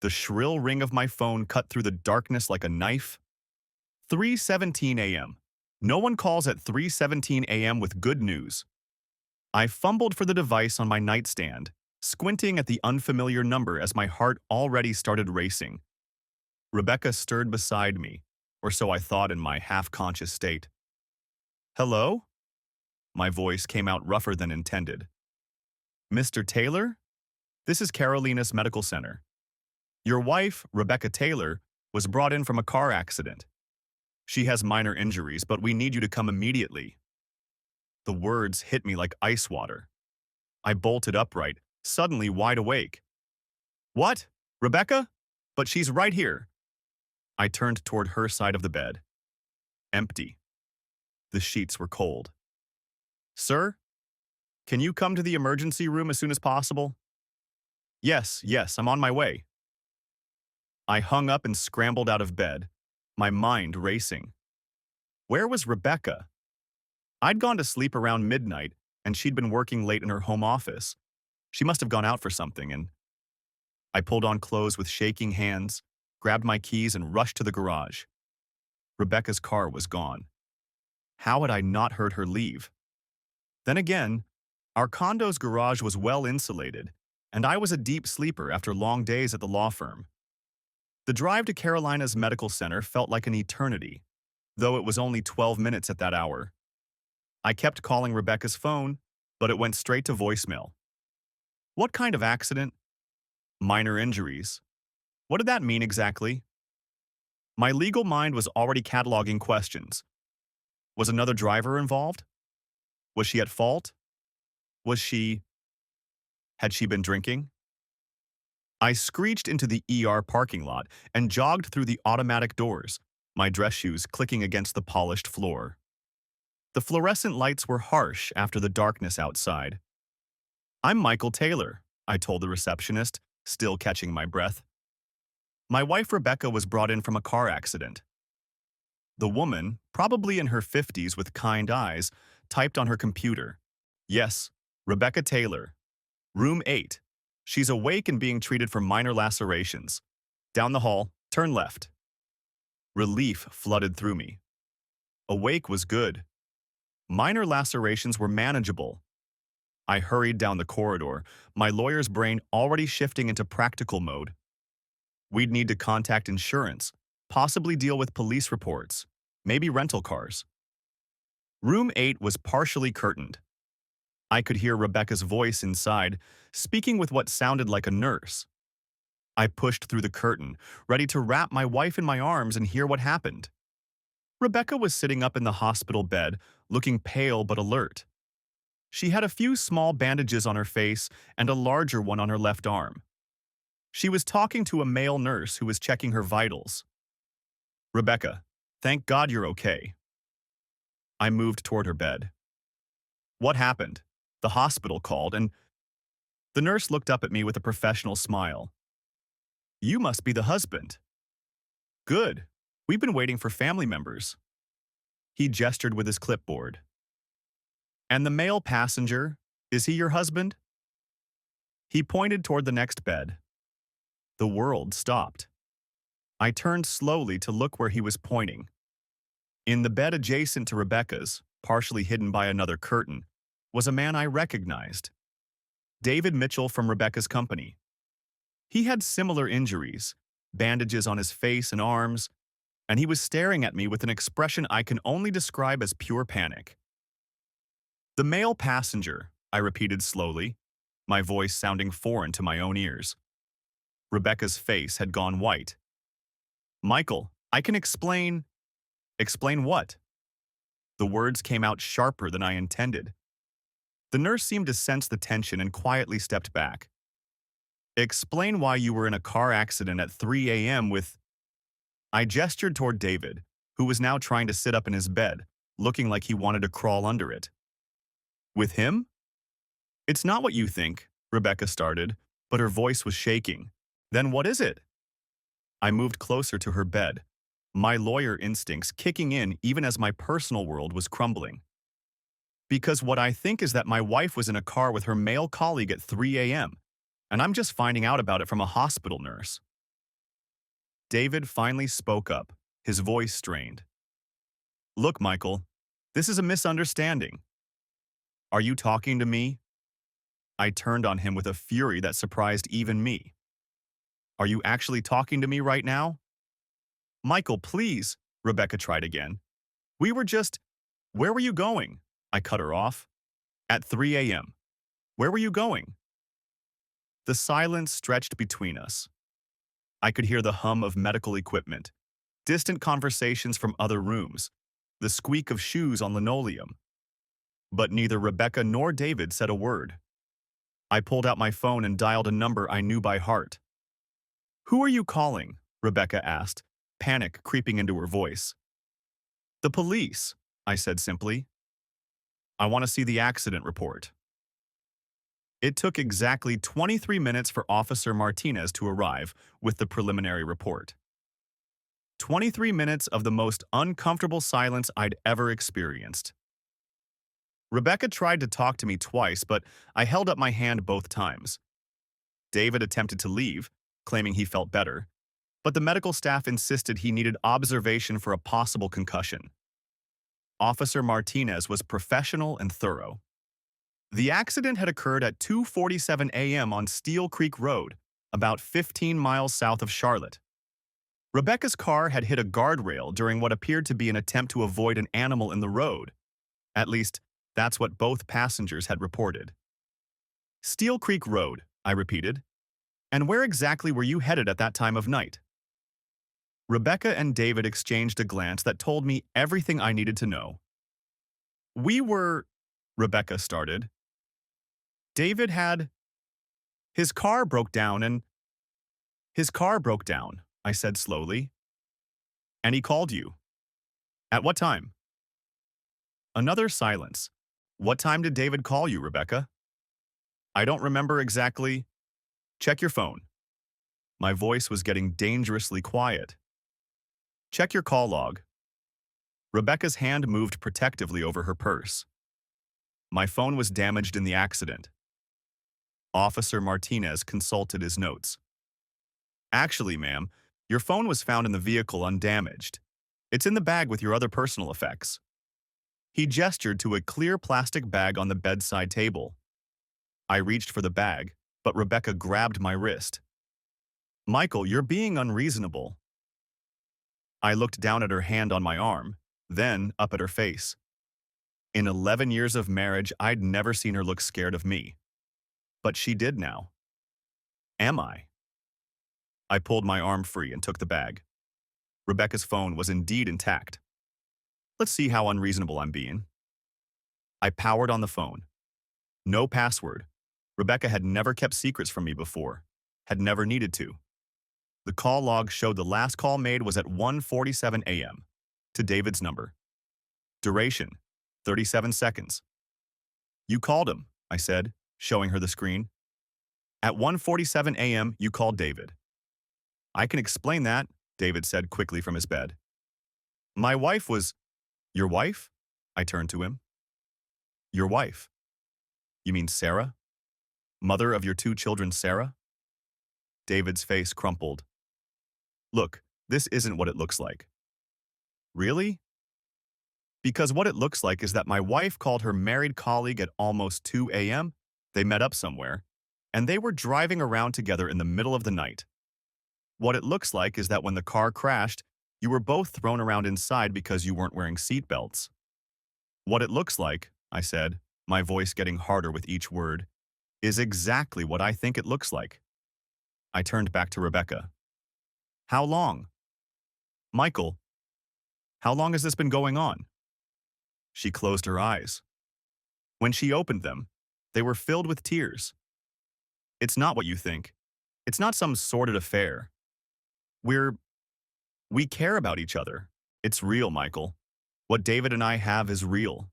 The shrill ring of my phone cut through the darkness like a knife. 3:17 a.m. No one calls at 3:17 a.m. with good news. I fumbled for the device on my nightstand, squinting at the unfamiliar number as my heart already started racing. Rebecca stirred beside me, or so I thought in my half-conscious state. "Hello?" My voice came out rougher than intended. "Mr. Taylor? This is Carolina's Medical Center. Your wife, Rebecca Taylor, was brought in from a car accident. She has minor injuries, but we need you to come immediately." The words hit me like ice water. I bolted upright, suddenly wide awake. "What? Rebecca? But she's right here." I turned toward her side of the bed. Empty. The sheets were cold. "Sir, can you come to the emergency room as soon as possible?" Yes, I'm on my way." I hung up and scrambled out of bed, my mind racing. Where was Rebecca? I'd gone to sleep around midnight, and she'd been working late in her home office. She must have gone out for something, and I pulled on clothes with shaking hands, grabbed my keys, and rushed to the garage. Rebecca's car was gone. How had I not heard her leave? Then again, our condo's garage was well insulated, and I was a deep sleeper after long days at the law firm. The drive to Carolina's Medical Center felt like an eternity, though it was only 12 minutes at that hour. I kept calling Rebecca's phone, but it went straight to voicemail. What kind of accident? Minor injuries. What did that mean exactly? My legal mind was already cataloging questions. Was another driver involved? Was she at fault? Had she been drinking? I screeched into the ER parking lot and jogged through the automatic doors, my dress shoes clicking against the polished floor. The fluorescent lights were harsh after the darkness outside. "I'm Michael Taylor," I told the receptionist, still catching my breath. "My wife Rebecca was brought in from a car accident." The woman, probably in her 50s with kind eyes, typed on her computer. "Yes, Rebecca Taylor. Room 8. She's awake and being treated for minor lacerations. Down the hall, turn left." Relief flooded through me. Awake was good. Minor lacerations were manageable. I hurried down the corridor, my lawyer's brain already shifting into practical mode. We'd need to contact insurance, possibly deal with police reports, maybe rental cars. Room 8 was partially curtained. I could hear Rebecca's voice inside, speaking with what sounded like a nurse. I pushed through the curtain, ready to wrap my wife in my arms and hear what happened. Rebecca was sitting up in the hospital bed, looking pale but alert. She had a few small bandages on her face and a larger one on her left arm. She was talking to a male nurse who was checking her vitals. "Rebecca, thank God you're okay." I moved toward her bed. "What happened?" The hospital called, and the nurse looked up at me with a professional smile. "You must be the husband." "Good. We've been waiting for family members." He gestured with his clipboard. "And the male passenger, is he your husband?" He pointed toward the next bed. The world stopped. I turned slowly to look where he was pointing. In the bed adjacent to Rebecca's, partially hidden by another curtain, was a man I recognized. David Mitchell from Rebecca's company. He had similar injuries, bandages on his face and arms, and he was staring at me with an expression I can only describe as pure panic. "The male passenger," I repeated slowly, my voice sounding foreign to my own ears. Rebecca's face had gone white. "Michael, I can explain." "Explain what?" The words came out sharper than I intended. The nurse seemed to sense the tension and quietly stepped back. "Explain why you were in a car accident at 3 a.m. with—" I gestured toward David, who was now trying to sit up in his bed, looking like he wanted to crawl under it. "With him?" "It's not what you think," Rebecca started, but her voice was shaking. "Then what is it?" I moved closer to her bed, my lawyer instincts kicking in even as my personal world was crumbling. "Because what I think is that my wife was in a car with her male colleague at 3 a.m., and I'm just finding out about it from a hospital nurse." David finally spoke up, his voice strained. Look, Michael, this is a misunderstanding. Are you talking to me? I turned on him with a fury that surprised even me. Are you actually talking to me right now? Michael, please, Rebecca tried again. We were just… Where were you going? I cut her off. At 3 a.m. Where were you going? The silence stretched between us. I could hear the hum of medical equipment, distant conversations from other rooms, the squeak of shoes on linoleum. But neither Rebecca nor David said a word. I pulled out my phone and dialed a number I knew by heart. Who are you calling? Rebecca asked, panic creeping into her voice. The police, I said simply. I want to see the accident report. It took exactly 23 minutes for Officer Martinez to arrive with the preliminary report. 23 minutes of the most uncomfortable silence I'd ever experienced. Rebecca tried to talk to me twice, but I held up my hand both times. David attempted to leave, claiming he felt better, but the medical staff insisted he needed observation for a possible concussion. Officer Martinez was professional and thorough. The accident had occurred at 2:47 a.m. on Steel Creek Road, about 15 miles south of Charlotte. Rebecca's car had hit a guardrail during what appeared to be an attempt to avoid an animal in the road. At least, that's what both passengers had reported. Steel Creek Road, I repeated. And where exactly were you headed at that time of night? Rebecca and David exchanged a glance that told me everything I needed to know. We were… Rebecca started. David had… His car broke down, I said slowly. And he called you. At what time? Another silence. What time did David call you, Rebecca? I don't remember exactly. Check your phone. My voice was getting dangerously quiet. Check your call log. Rebecca's hand moved protectively over her purse. My phone was damaged in the accident. Officer Martinez consulted his notes. Actually, ma'am, your phone was found in the vehicle undamaged. It's in the bag with your other personal effects. He gestured to a clear plastic bag on the bedside table. I reached for the bag, but Rebecca grabbed my wrist. Michael, you're being unreasonable. I looked down at her hand on my arm, then up at her face. In 11 years of marriage, I'd never seen her look scared of me. But she did now. Am I? I pulled my arm free and took the bag. Rebecca's phone was indeed intact. Let's see how unreasonable I'm being. I powered on the phone. No password. Rebecca had never kept secrets from me before, had never needed to. The call log showed the last call made was at 1:47 a.m. to David's number. Duration, 37 seconds. You called him, I said, showing her the screen. At 1:47 a.m., you called David. I can explain that, David said quickly from his bed. My wife was… Your wife? I turned to him. Your wife? You mean Sarah? Mother of your 2 children, Sarah? David's face crumpled. Look, this isn't what it looks like. Really? Because what it looks like is that my wife called her married colleague at almost 2 a.m., they met up somewhere, and they were driving around together in the middle of the night. What it looks like is that when the car crashed, you were both thrown around inside because you weren't wearing seatbelts. What it looks like, I said, my voice getting harder with each word, is exactly what I think it looks like. I turned back to Rebecca. How long? Michael, how long has this been going on? She closed her eyes. When she opened them, they were filled with tears. It's not what you think. It's not some sordid affair. We care about each other. It's real, Michael. What David and I have is real.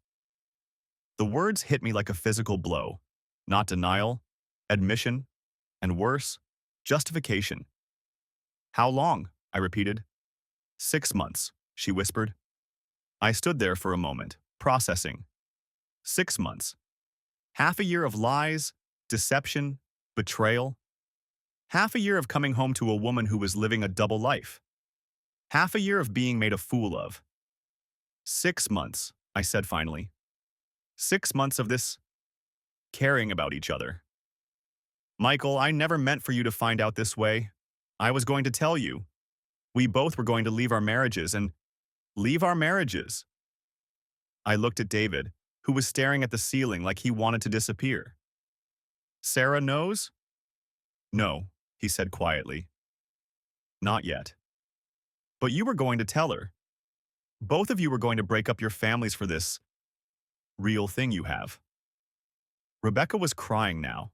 The words hit me like a physical blow. Not denial, admission, and worse, justification. How long? I repeated. 6 months, she whispered. I stood there for a moment, processing. 6 months. Half a year of lies, deception, betrayal. Half a year of coming home to a woman who was living a double life. Half a year of being made a fool of. 6 months, I said finally. 6 months of this caring about each other. Michael, I never meant for you to find out this way. I was going to tell you. We both were going to leave our marriages and leave our marriages. I looked at David, who was staring at the ceiling like he wanted to disappear. Sarah knows? No, he said quietly. Not yet. But you were going to tell her. Both of you were going to break up your families for this real thing you have. Rebecca was crying now.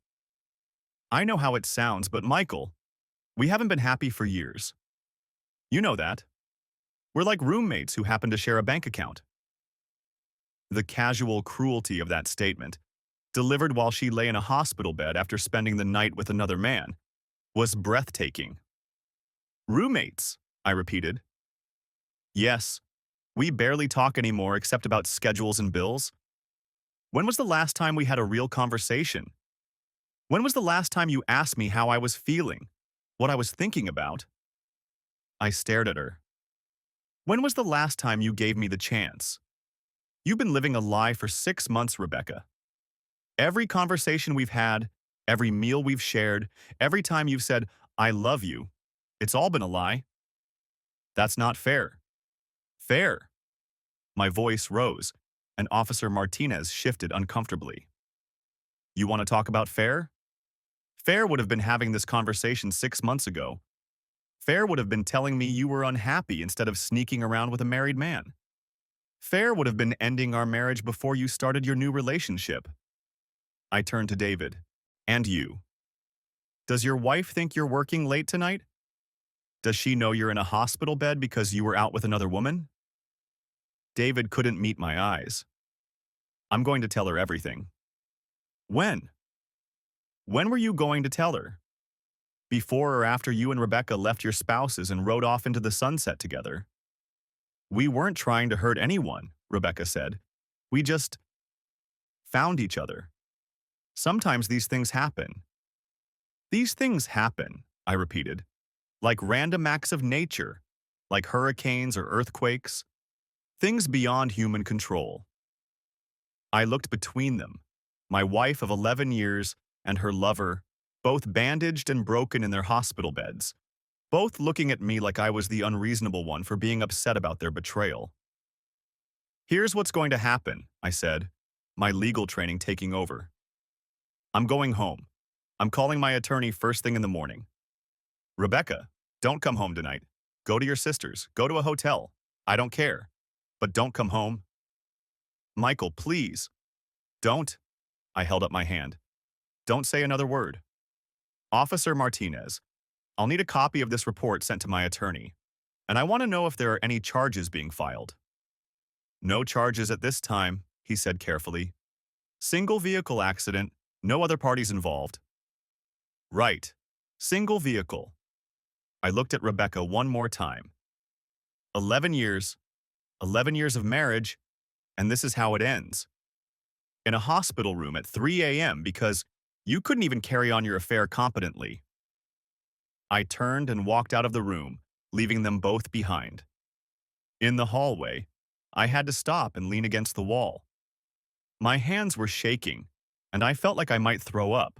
I know how it sounds, but Michael, we haven't been happy for years. You know that. We're like roommates who happen to share a bank account. The casual cruelty of that statement, delivered while she lay in a hospital bed after spending the night with another man, was breathtaking. Roommates, I repeated. Yes, we barely talk anymore except about schedules and bills. When was the last time we had a real conversation? When was the last time you asked me how I was feeling, what I was thinking about? I stared at her. When was the last time you gave me the chance? You've been living a lie for 6 months, Rebecca. Every conversation we've had, every meal we've shared, every time you've said, I love you, it's all been a lie. That's not fair. Fair. My voice rose, and Officer Martinez shifted uncomfortably. You want to talk about fair? Fair would have been having this conversation 6 months ago. Fair would have been telling me you were unhappy instead of sneaking around with a married man. Fair would have been ending our marriage before you started your new relationship. I turned to David. And you. Does your wife think you're working late tonight? Does she know you're in a hospital bed because you were out with another woman? David couldn't meet my eyes. I'm going to tell her everything. When? When were you going to tell her? Before or after you and Rebecca left your spouses and rode off into the sunset together? We weren't trying to hurt anyone, Rebecca said. We just found each other. Sometimes these things happen. These things happen, I repeated, like random acts of nature, like hurricanes or earthquakes, things beyond human control. I looked between them, my wife of 11 years and her lover, both bandaged and broken in their hospital beds, both looking at me like I was the unreasonable one for being upset about their betrayal. Here's what's going to happen, I said, my legal training taking over. I'm going home. I'm calling my attorney first thing in the morning. Rebecca, don't come home tonight. Go to your sister's. Go to a hotel. I don't care. But don't come home. Michael, please. Don't. I held up my hand. Don't say another word. Officer Martinez, I'll need a copy of this report sent to my attorney, and I want to know if there are any charges being filed. No charges at this time, he said carefully. Single vehicle accident, no other parties involved. Right. Single vehicle. I looked at Rebecca one more time. 11 years, 11 years of marriage, and this is how it ends. In a hospital room at 3 a.m. because you couldn't even carry on your affair competently. I turned and walked out of the room, leaving them both behind. In the hallway, I had to stop and lean against the wall. My hands were shaking, and I felt like I might throw up.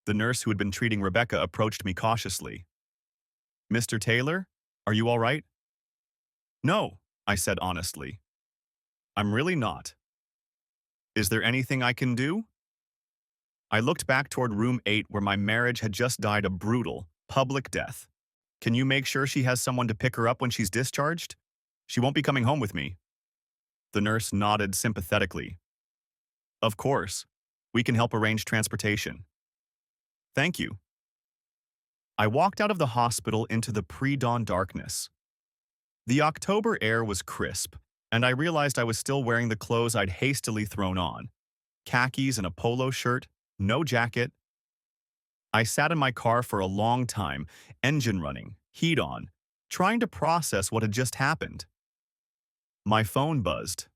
The nurse who had been treating Rebecca approached me cautiously. Mr. Taylor, are you all right? No, I said honestly. I'm really not. Is there anything I can do? I looked back toward room 8 where my marriage had just died a brutal, public death. Can you make sure she has someone to pick her up when she's discharged? She won't be coming home with me. The nurse nodded sympathetically. Of course. We can help arrange transportation. Thank you. I walked out of the hospital into the pre-dawn darkness. The October air was crisp, and I realized I was still wearing the clothes I'd hastily thrown on. Khakis and a polo shirt, no jacket. I sat in my car for a long time, engine running, heat on, trying to process what had just happened. My phone buzzed.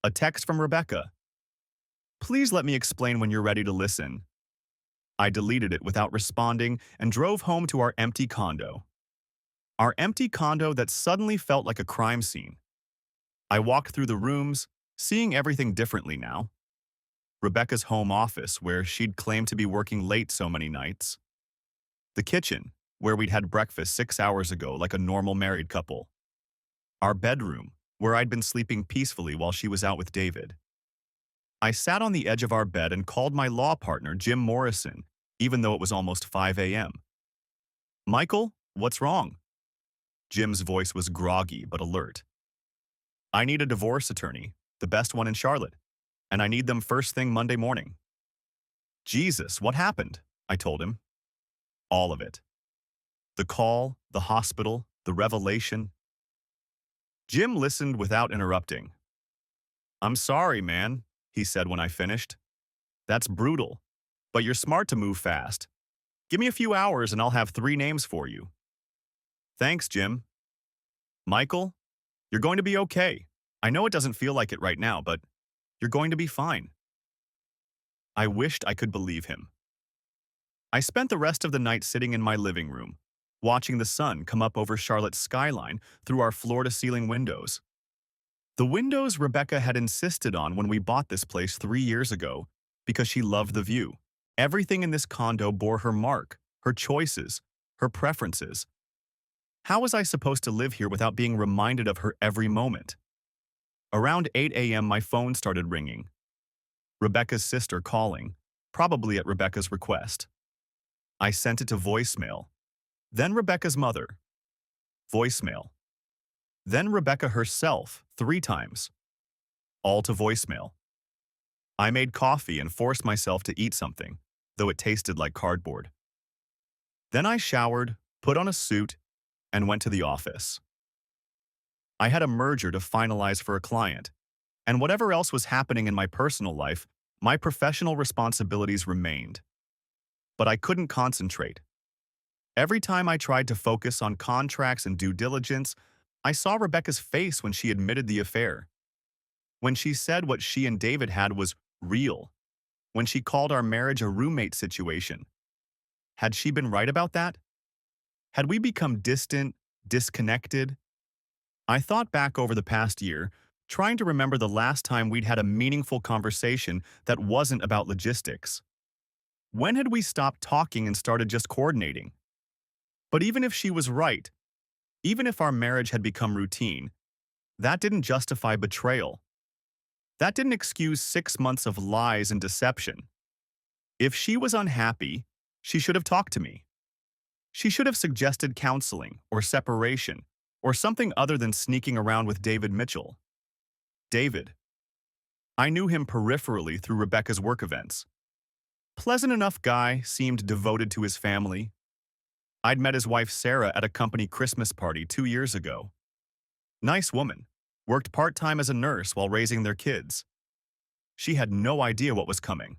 A text from Rebecca. Please let me explain when you're ready to listen. I deleted it without responding and drove home to our empty condo. Our empty condo that suddenly felt like a crime scene. I walked through the rooms, seeing everything differently now. Rebecca's home office, where she'd claimed to be working late so many nights. The kitchen, where we'd had breakfast 6 hours ago like a normal married couple. Our bedroom, where I'd been sleeping peacefully while she was out with David. I sat on the edge of our bed and called my law partner, Jim Morrison, even though it was almost 5 a.m. Michael, what's wrong? Jim's voice was groggy but alert. I need a divorce attorney, the best one in Charlotte, and I need them first thing Monday morning. Jesus, what happened? I told him. All of it. The call, the hospital, the revelation. Jim listened without interrupting. I'm sorry, man, he said when I finished. That's brutal, but you're smart to move fast. Give me a few hours and I'll have 3 names for you. Thanks, Jim. Michael, you're going to be okay. I know it doesn't feel like it right now, but you're going to be fine. I wished I could believe him. I spent the rest of the night sitting in my living room, watching the sun come up over Charlotte's skyline through our floor-to-ceiling windows. The windows Rebecca had insisted on when we bought this place 3 years ago because she loved the view. Everything in this condo bore her mark, her choices, her preferences. How was I supposed to live here without being reminded of her every moment? Around 8 a.m. my phone started ringing. Rebecca's sister calling, probably at Rebecca's request. I sent it to voicemail. Then Rebecca's mother. Voicemail. Then Rebecca herself, 3 times. All to voicemail. I made coffee and forced myself to eat something, though it tasted like cardboard. Then I showered, put on a suit, and went to the office. I had a merger to finalize for a client, and whatever else was happening in my personal life, my professional responsibilities remained. But I couldn't concentrate. Every time I tried to focus on contracts and due diligence, I saw Rebecca's face when she admitted the affair. When she said what she and David had was real. When she called our marriage a roommate situation. Had she been right about that? Had we become distant, disconnected? I thought back over the past year, trying to remember the last time we'd had a meaningful conversation that wasn't about logistics. When had we stopped talking and started just coordinating? But even if she was right, even if our marriage had become routine, that didn't justify betrayal. That didn't excuse 6 months of lies and deception. If she was unhappy, she should have talked to me. She should have suggested counseling or separation or something other than sneaking around with David Mitchell. David. I knew him peripherally through Rebecca's work events. Pleasant enough guy, seemed devoted to his family. I'd met his wife Sarah at a company Christmas party 2 years ago. Nice woman, worked part-time as a nurse while raising their kids. She had no idea what was coming.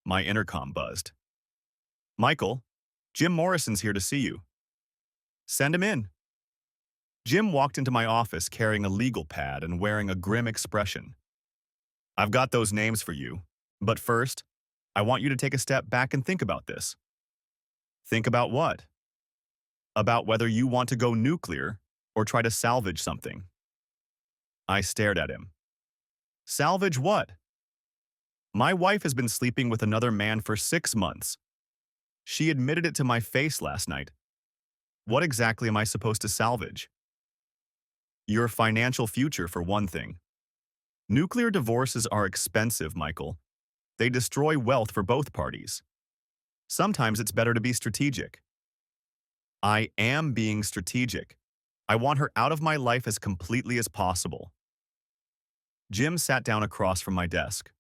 My intercom buzzed. Michael, Jim Morrison's here to see you. Send him in. Jim walked into my office carrying a legal pad and wearing a grim expression. I've got those names for you, but first, I want you to take a step back and think about this. Think about what? About whether you want to go nuclear or try to salvage something. I stared at him. Salvage what? My wife has been sleeping with another man for 6 months. She admitted it to my face last night. What exactly am I supposed to salvage? Your financial future, for one thing. Nuclear divorces are expensive, Michael. They destroy wealth for both parties. Sometimes it's better to be strategic. I am being strategic. I want her out of my life as completely as possible. Jim sat down across from my desk.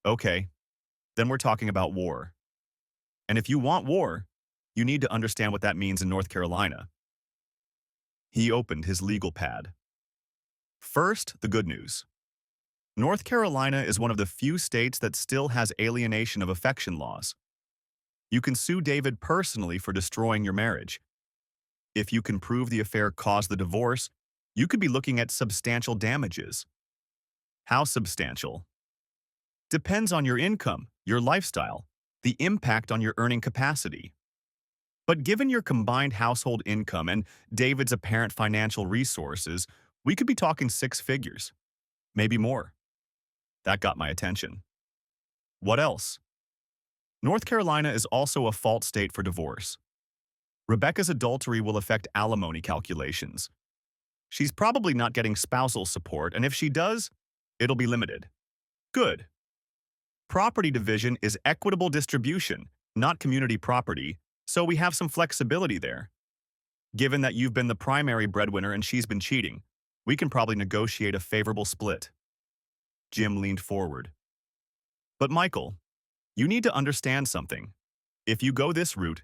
Okay, then we're talking about war. And if you want war, you need to understand what that means in North Carolina. He opened his legal pad. First, the good news. North Carolina is one of the few states that still has alienation of affection laws. You can sue David personally for destroying your marriage. If you can prove the affair caused the divorce, you could be looking at substantial damages. How substantial? Depends on your income, your lifestyle, the impact on your earning capacity. But given your combined household income and David's apparent financial resources, we could be talking six figures, maybe more. That got my attention. What else? North Carolina is also a fault state for divorce. Rebecca's adultery will affect alimony calculations. She's probably not getting spousal support, and if she does, it'll be limited. Good. Property division is equitable distribution, not community property, so we have some flexibility there. Given that you've been the primary breadwinner and she's been cheating, we can probably negotiate a favorable split. Jim leaned forward. But Michael, you need to understand something. If you go this route,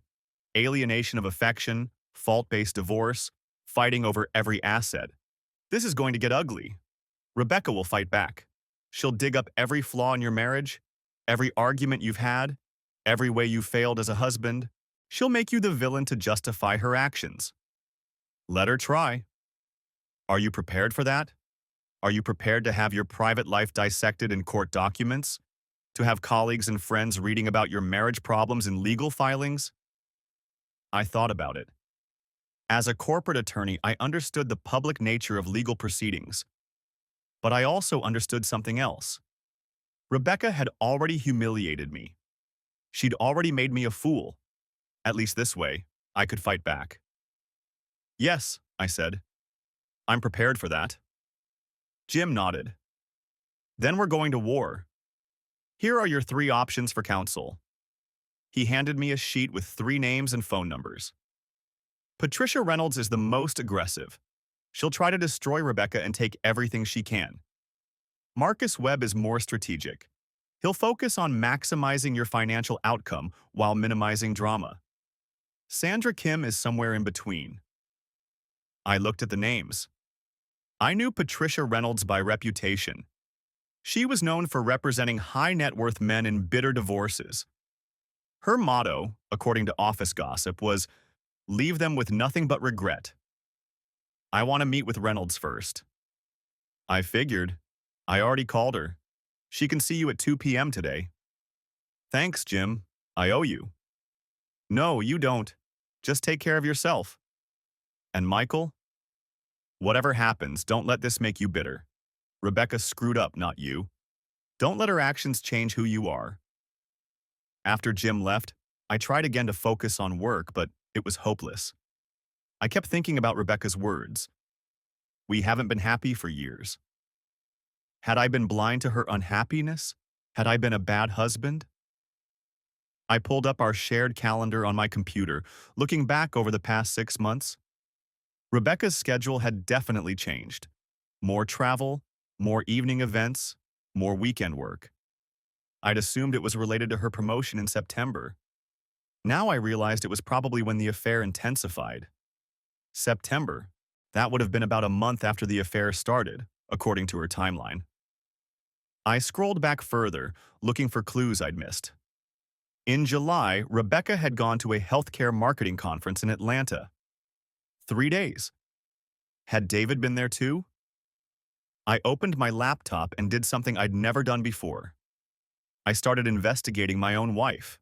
alienation of affection, fault-based divorce, fighting over every asset, this is going to get ugly. Rebecca will fight back. She'll dig up every flaw in your marriage, every argument you've had, every way you failed as a husband. She'll make you the villain to justify her actions. Let her try. Are you prepared for that? Are you prepared to have your private life dissected in court documents? To have colleagues and friends reading about your marriage problems in legal filings? I thought about it. As a corporate attorney, I understood the public nature of legal proceedings. But I also understood something else. Rebecca had already humiliated me. She'd already made me a fool. At least this way, I could fight back. Yes, I said. I'm prepared for that. Jim nodded. Then we're going to war. Here are your 3 options for counsel. He handed me a sheet with 3 names and phone numbers. Patricia Reynolds is the most aggressive. She'll try to destroy Rebecca and take everything she can. Marcus Webb is more strategic. He'll focus on maximizing your financial outcome while minimizing drama. Sandra Kim is somewhere in between. I looked at the names. I knew Patricia Reynolds by reputation. She was known for representing high-net-worth men in bitter divorces. Her motto, according to office gossip, was, "Leave them with nothing but regret." I want to meet with Reynolds first. I figured. I already called her. She can see you at 2 p.m. today. Thanks, Jim. I owe you. No, you don't. Just take care of yourself. And Michael? Whatever happens, don't let this make you bitter. Rebecca screwed up, not you. Don't let her actions change who you are. After Jim left, I tried again to focus on work, but it was hopeless. I kept thinking about Rebecca's words. We haven't been happy for years. Had I been blind to her unhappiness? Had I been a bad husband? I pulled up our shared calendar on my computer, looking back over the past 6 months. Rebecca's schedule had definitely changed. More travel, more evening events, more weekend work. I'd assumed it was related to her promotion in September. Now I realized it was probably when the affair intensified. September. That would have been about a month after the affair started, according to her timeline. I scrolled back further, looking for clues I'd missed. In July, Rebecca had gone to a healthcare marketing conference in Atlanta. 3 days. Had David been there too? I opened my laptop and did something I'd never done before. I started investigating my own wife.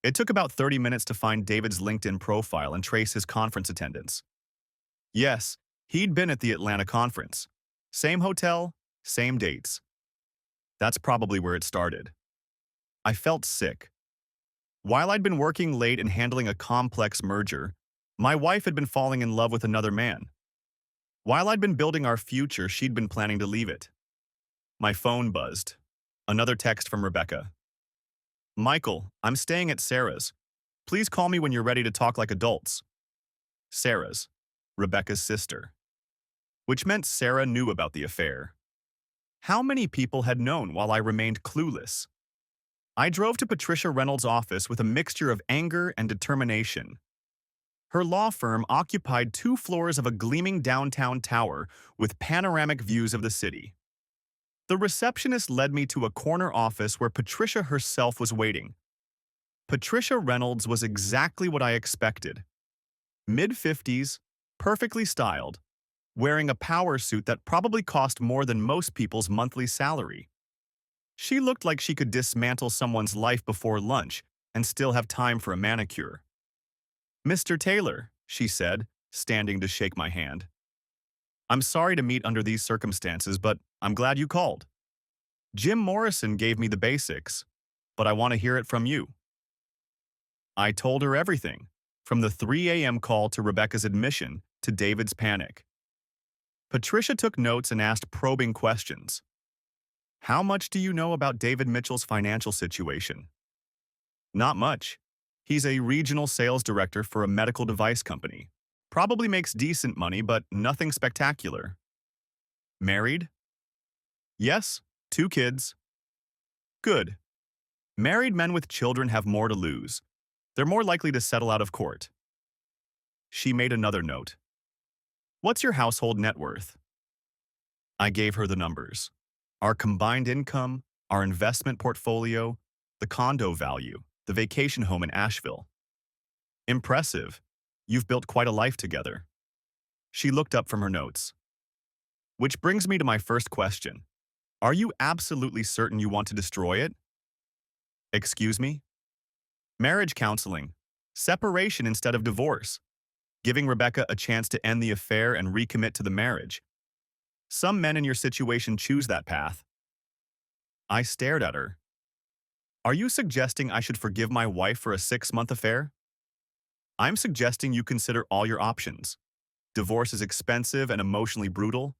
It took about 30 minutes to find David's LinkedIn profile and trace his conference attendance. Yes, he'd been at the Atlanta conference. Same hotel, same dates. That's probably where it started. I felt sick. While I'd been working late and handling a complex merger, my wife had been falling in love with another man. While I'd been building our future, she'd been planning to leave it. My phone buzzed. Another text from Rebecca. Michael, I'm staying at Sarah's. Please call me when you're ready to talk like adults. Sarah's, Rebecca's sister. Which meant Sarah knew about the affair. How many people had known while I remained clueless? I drove to Patricia Reynolds' office with a mixture of anger and determination. Her law firm occupied 2 floors of a gleaming downtown tower with panoramic views of the city. The receptionist led me to a corner office where Patricia herself was waiting. Patricia Reynolds was exactly what I expected. Mid-50s, perfectly styled, wearing a power suit that probably cost more than most people's monthly salary. She looked like she could dismantle someone's life before lunch and still have time for a manicure. Mr. Taylor, she said, standing to shake my hand. I'm sorry to meet under these circumstances, but I'm glad you called. Jim Morrison gave me the basics, but I want to hear it from you. I told her everything, from the 3 a.m. call to Rebecca's admission to David's panic. Patricia took notes and asked probing questions. How much do you know about David Mitchell's financial situation? Not much. He's a regional sales director for a medical device company. Probably makes decent money, but nothing spectacular. Married? Yes, 2 kids. Good. Married men with children have more to lose. They're more likely to settle out of court. She made another note. What's your household net worth? I gave her the numbers. Our combined income, our investment portfolio, the condo value, the vacation home in Asheville. Impressive. You've built quite a life together. She looked up from her notes. Which brings me to my first question. Are you absolutely certain you want to destroy it? Excuse me? Marriage counseling. Separation instead of divorce. Giving Rebecca a chance to end the affair and recommit to the marriage. Some men in your situation choose that path. I stared at her. Are you suggesting I should forgive my wife for a 6-month affair? I'm suggesting you consider all your options. Divorce is expensive and emotionally brutal.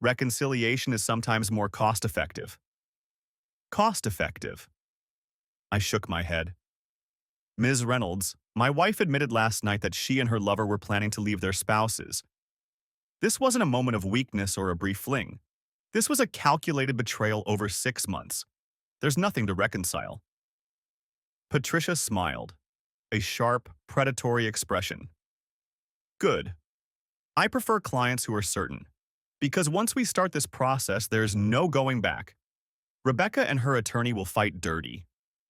Reconciliation is sometimes more cost-effective. Cost-effective. I shook my head. Ms. Reynolds, my wife admitted last night that she and her lover were planning to leave their spouses. This wasn't a moment of weakness or a brief fling. This was a calculated betrayal over 6 months. There's nothing to reconcile. Patricia smiled, a sharp, predatory expression. Good. I prefer clients who are certain, because once we start this process, there's no going back. Rebecca and her attorney will fight dirty.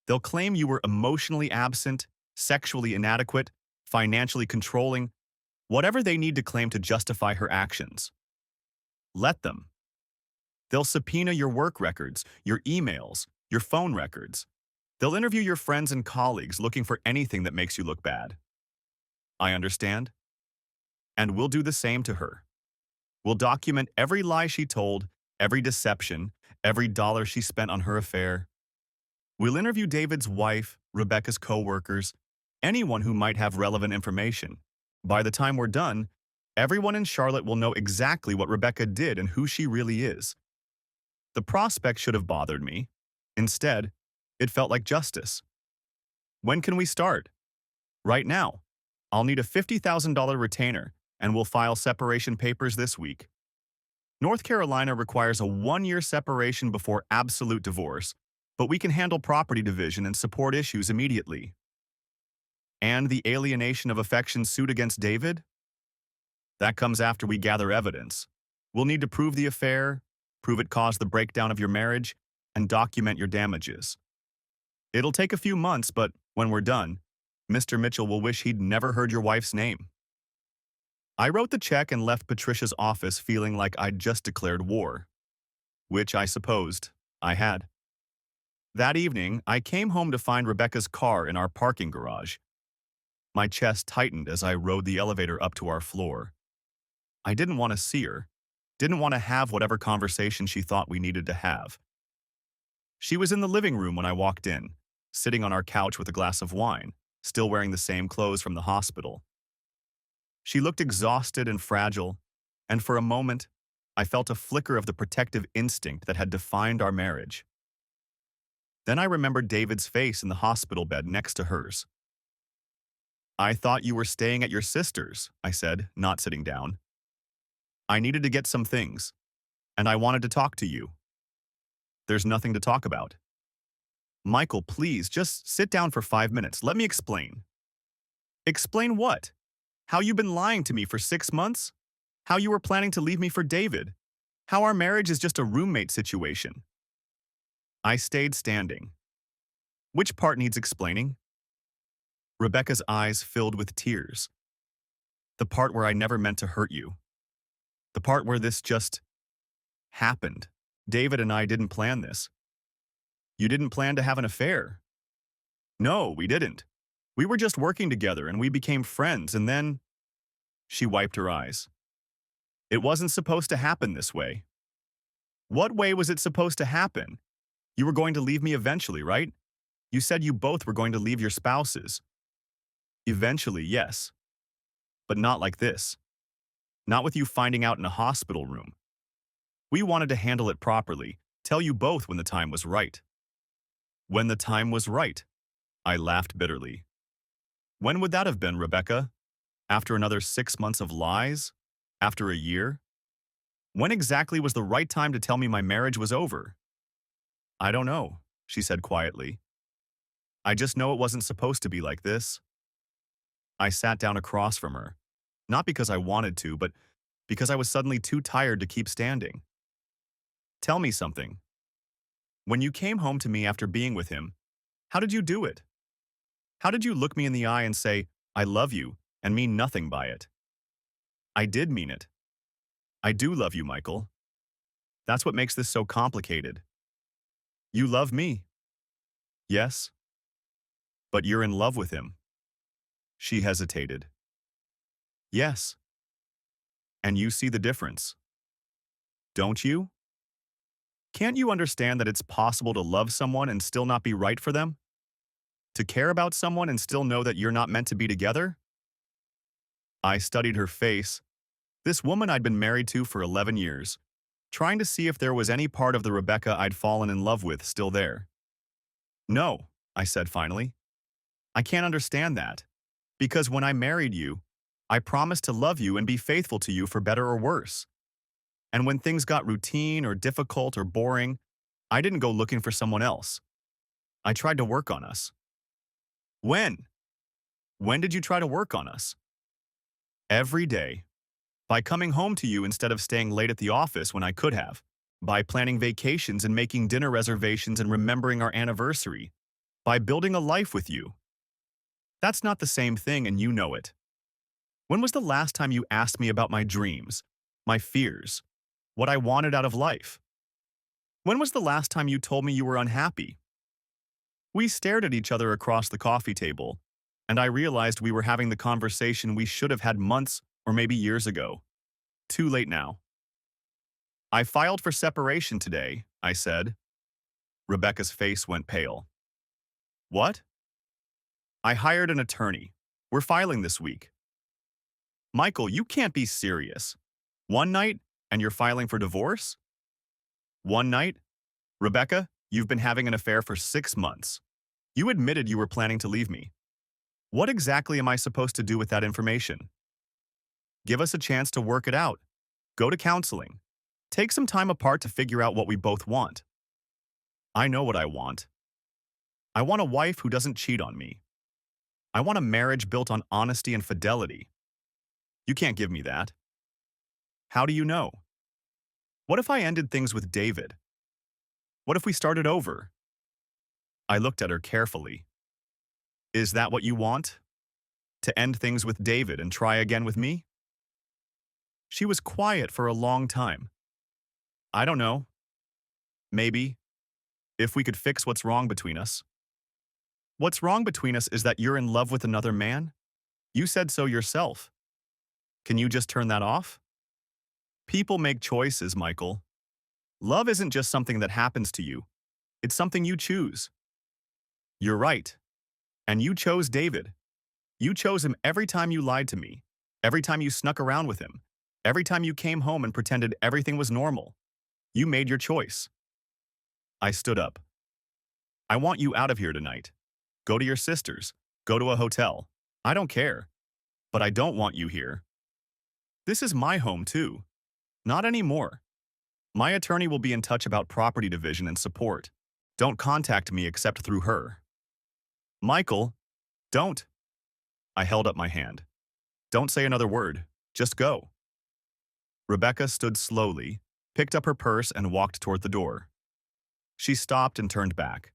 They'll claim you were emotionally absent, sexually inadequate, financially controlling, whatever they need to claim to justify her actions. Let them. They'll subpoena your work records, your emails, your phone records. They'll interview your friends and colleagues looking for anything that makes you look bad. I understand. And we'll do the same to her. We'll document every lie she told, every deception, every dollar she spent on her affair. We'll interview David's wife, Rebecca's co-workers, anyone who might have relevant information. By the time we're done, everyone in Charlotte will know exactly what Rebecca did and who she really is. The prospect should have bothered me. Instead, it felt like justice. When can we start? Right now. I'll need a $50,000 retainer, and we'll file separation papers this week. North Carolina requires a 1-year separation before absolute divorce, but we can handle property division and support issues immediately. And the alienation of affection suit against David? That comes after we gather evidence. We'll need to prove the affair, prove it caused the breakdown of your marriage, and document your damages. It'll take a few months, but when we're done, Mr. Mitchell will wish he'd never heard your wife's name. I wrote the check and left Patricia's office feeling like I'd just declared war, which I supposed I had. That evening, I came home to find Rebecca's car in our parking garage. My chest tightened as I rode the elevator up to our floor. I didn't want to see her, didn't want to have whatever conversation she thought we needed to have. She was in the living room when I walked in, sitting on our couch with a glass of wine, still wearing the same clothes from the hospital. She looked exhausted and fragile, and for a moment, I felt a flicker of the protective instinct that had defined our marriage. Then I remembered David's face in the hospital bed next to hers. I thought you were staying at your sister's, I said, not sitting down. I needed to get some things, and I wanted to talk to you. There's nothing to talk about. Michael, please, just sit down for 5 minutes. Let me explain. Explain what? How you've been lying to me for 6 months? How you were planning to leave me for David? How our marriage is just a roommate situation? I stayed standing. Which part needs explaining? Rebecca's eyes filled with tears. The part where I never meant to hurt you. The part where this just happened. David and I didn't plan this. You didn't plan to have an affair. No, we didn't. We were just working together and we became friends, and then she wiped her eyes. It wasn't supposed to happen this way. What way was it supposed to happen? You were going to leave me eventually, right? You said you both were going to leave your spouses. Eventually, yes. But not like this. Not with you finding out in a hospital room. We wanted to handle it properly, tell you both when the time was right. When the time was right, I laughed bitterly. When would that have been, Rebecca? After another 6 months of lies? After a year? When exactly was the right time to tell me my marriage was over? I don't know, she said quietly. I just know it wasn't supposed to be like this. I sat down across from her, not because I wanted to, but because I was suddenly too tired to keep standing. Tell me something. When you came home to me after being with him, how did you do it? How did you look me in the eye and say, I love you, and mean nothing by it? I did mean it. I do love you, Michael. That's what makes this so complicated. You love me. Yes. But you're in love with him. She hesitated. Yes. And you see the difference. Don't you? Can't you understand that it's possible to love someone and still not be right for them? To care about someone and still know that you're not meant to be together? I studied her face, this woman I'd been married to for 11 years, trying to see if there was any part of the Rebecca I'd fallen in love with still there. No, I said finally. I can't understand that. Because when I married you, I promised to love you and be faithful to you for better or worse. And when things got routine or difficult or boring, I didn't go looking for someone else. I tried to work on us. When? When did you try to work on us? Every day. By coming home to you instead of staying late at the office when I could have. By planning vacations and making dinner reservations and remembering our anniversary. By building a life with you. That's not the same thing, and you know it. When was the last time you asked me about my dreams, my fears, what I wanted out of life? When was the last time you told me you were unhappy? We stared at each other across the coffee table, and I realized we were having the conversation we should have had months or maybe years ago. Too late now. I filed for separation today, I said. Rebecca's face went pale. What? I hired an attorney. We're filing this week. Michael, you can't be serious. One night, and you're filing for divorce? One night? Rebecca, you've been having an affair for 6 months. You admitted you were planning to leave me. What exactly am I supposed to do with that information? Give us a chance to work it out. Go to counseling. Take some time apart to figure out what we both want. I know what I want. I want a wife who doesn't cheat on me. I want a marriage built on honesty and fidelity. You can't give me that. How do you know? What if I ended things with David? What if we started over? I looked at her carefully. Is that what you want? To end things with David and try again with me? She was quiet for a long time. I don't know. Maybe. If we could fix what's wrong between us. What's wrong between us is that you're in love with another man? You said so yourself. Can you just turn that off? People make choices, Michael. Love isn't just something that happens to you. It's something you choose. You're right. And you chose David. You chose him every time you lied to me, every time you snuck around with him, every time you came home and pretended everything was normal. You made your choice. I stood up. I want you out of here tonight. Go to your sister's. Go to a hotel. I don't care. But I don't want you here. This is my home, too. Not anymore. My attorney will be in touch about property division and support. Don't contact me except through her. Michael, don't. I held up my hand. Don't say another word. Just go. Rebecca stood slowly, picked up her purse and walked toward the door. She stopped and turned back.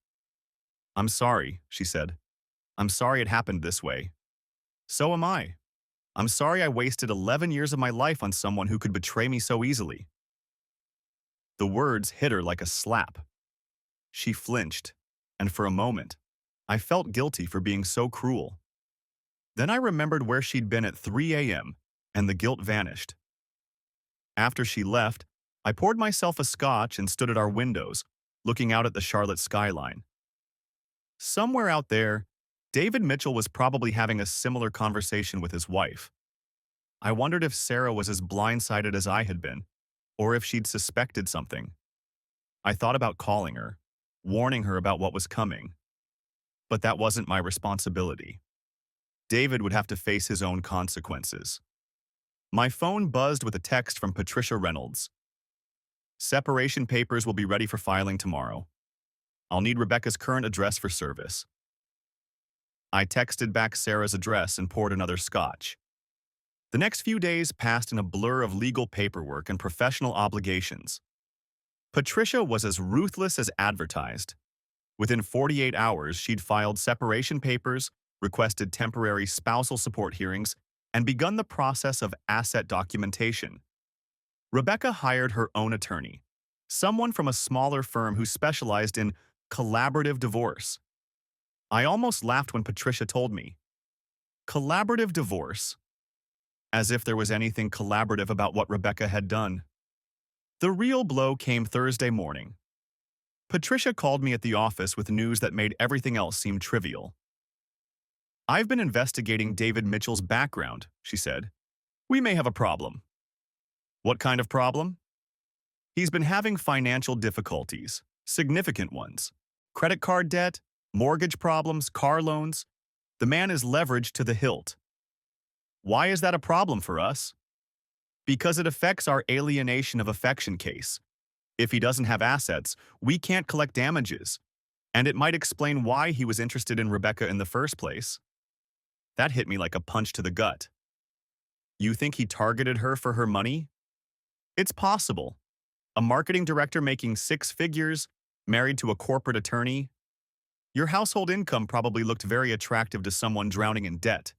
I'm sorry, she said. I'm sorry it happened this way. So am I. I'm sorry I wasted 11 years of my life on someone who could betray me so easily. The words hit her like a slap. She flinched, and for a moment, I felt guilty for being so cruel. Then I remembered where she'd been at 3 a.m., and the guilt vanished. After she left, I poured myself a scotch and stood at our windows, looking out at the Charlotte skyline. Somewhere out there, David Mitchell was probably having a similar conversation with his wife. I wondered if Sarah was as blindsided as I had been, or if she'd suspected something. I thought about calling her, warning her about what was coming. But that wasn't my responsibility. David would have to face his own consequences. My phone buzzed with a text from Patricia Reynolds. Separation papers will be ready for filing tomorrow. I'll need Rebecca's current address for service. I texted back Sarah's address and poured another scotch. The next few days passed in a blur of legal paperwork and professional obligations. Patricia was as ruthless as advertised. Within 48 hours, she'd filed separation papers, requested temporary spousal support hearings, and begun the process of asset documentation. Rebecca hired her own attorney, someone from a smaller firm who specialized in collaborative divorce. I almost laughed when Patricia told me. Collaborative divorce? As if there was anything collaborative about what Rebecca had done. The real blow came Thursday morning. Patricia called me at the office with news that made everything else seem trivial. I've been investigating David Mitchell's background, she said. We may have a problem. What kind of problem? He's been having financial difficulties, significant ones. Credit card debt, mortgage problems, car loans. The man is leveraged to the hilt. Why is that a problem for us? Because it affects our alienation of affection case. If he doesn't have assets, we can't collect damages, and it might explain why he was interested in Rebecca in the first place. That hit me like a punch to the gut. You think he targeted her for her money? It's possible. A marketing director making 6 figures, married to a corporate attorney. Your household income probably looked very attractive to someone drowning in debt.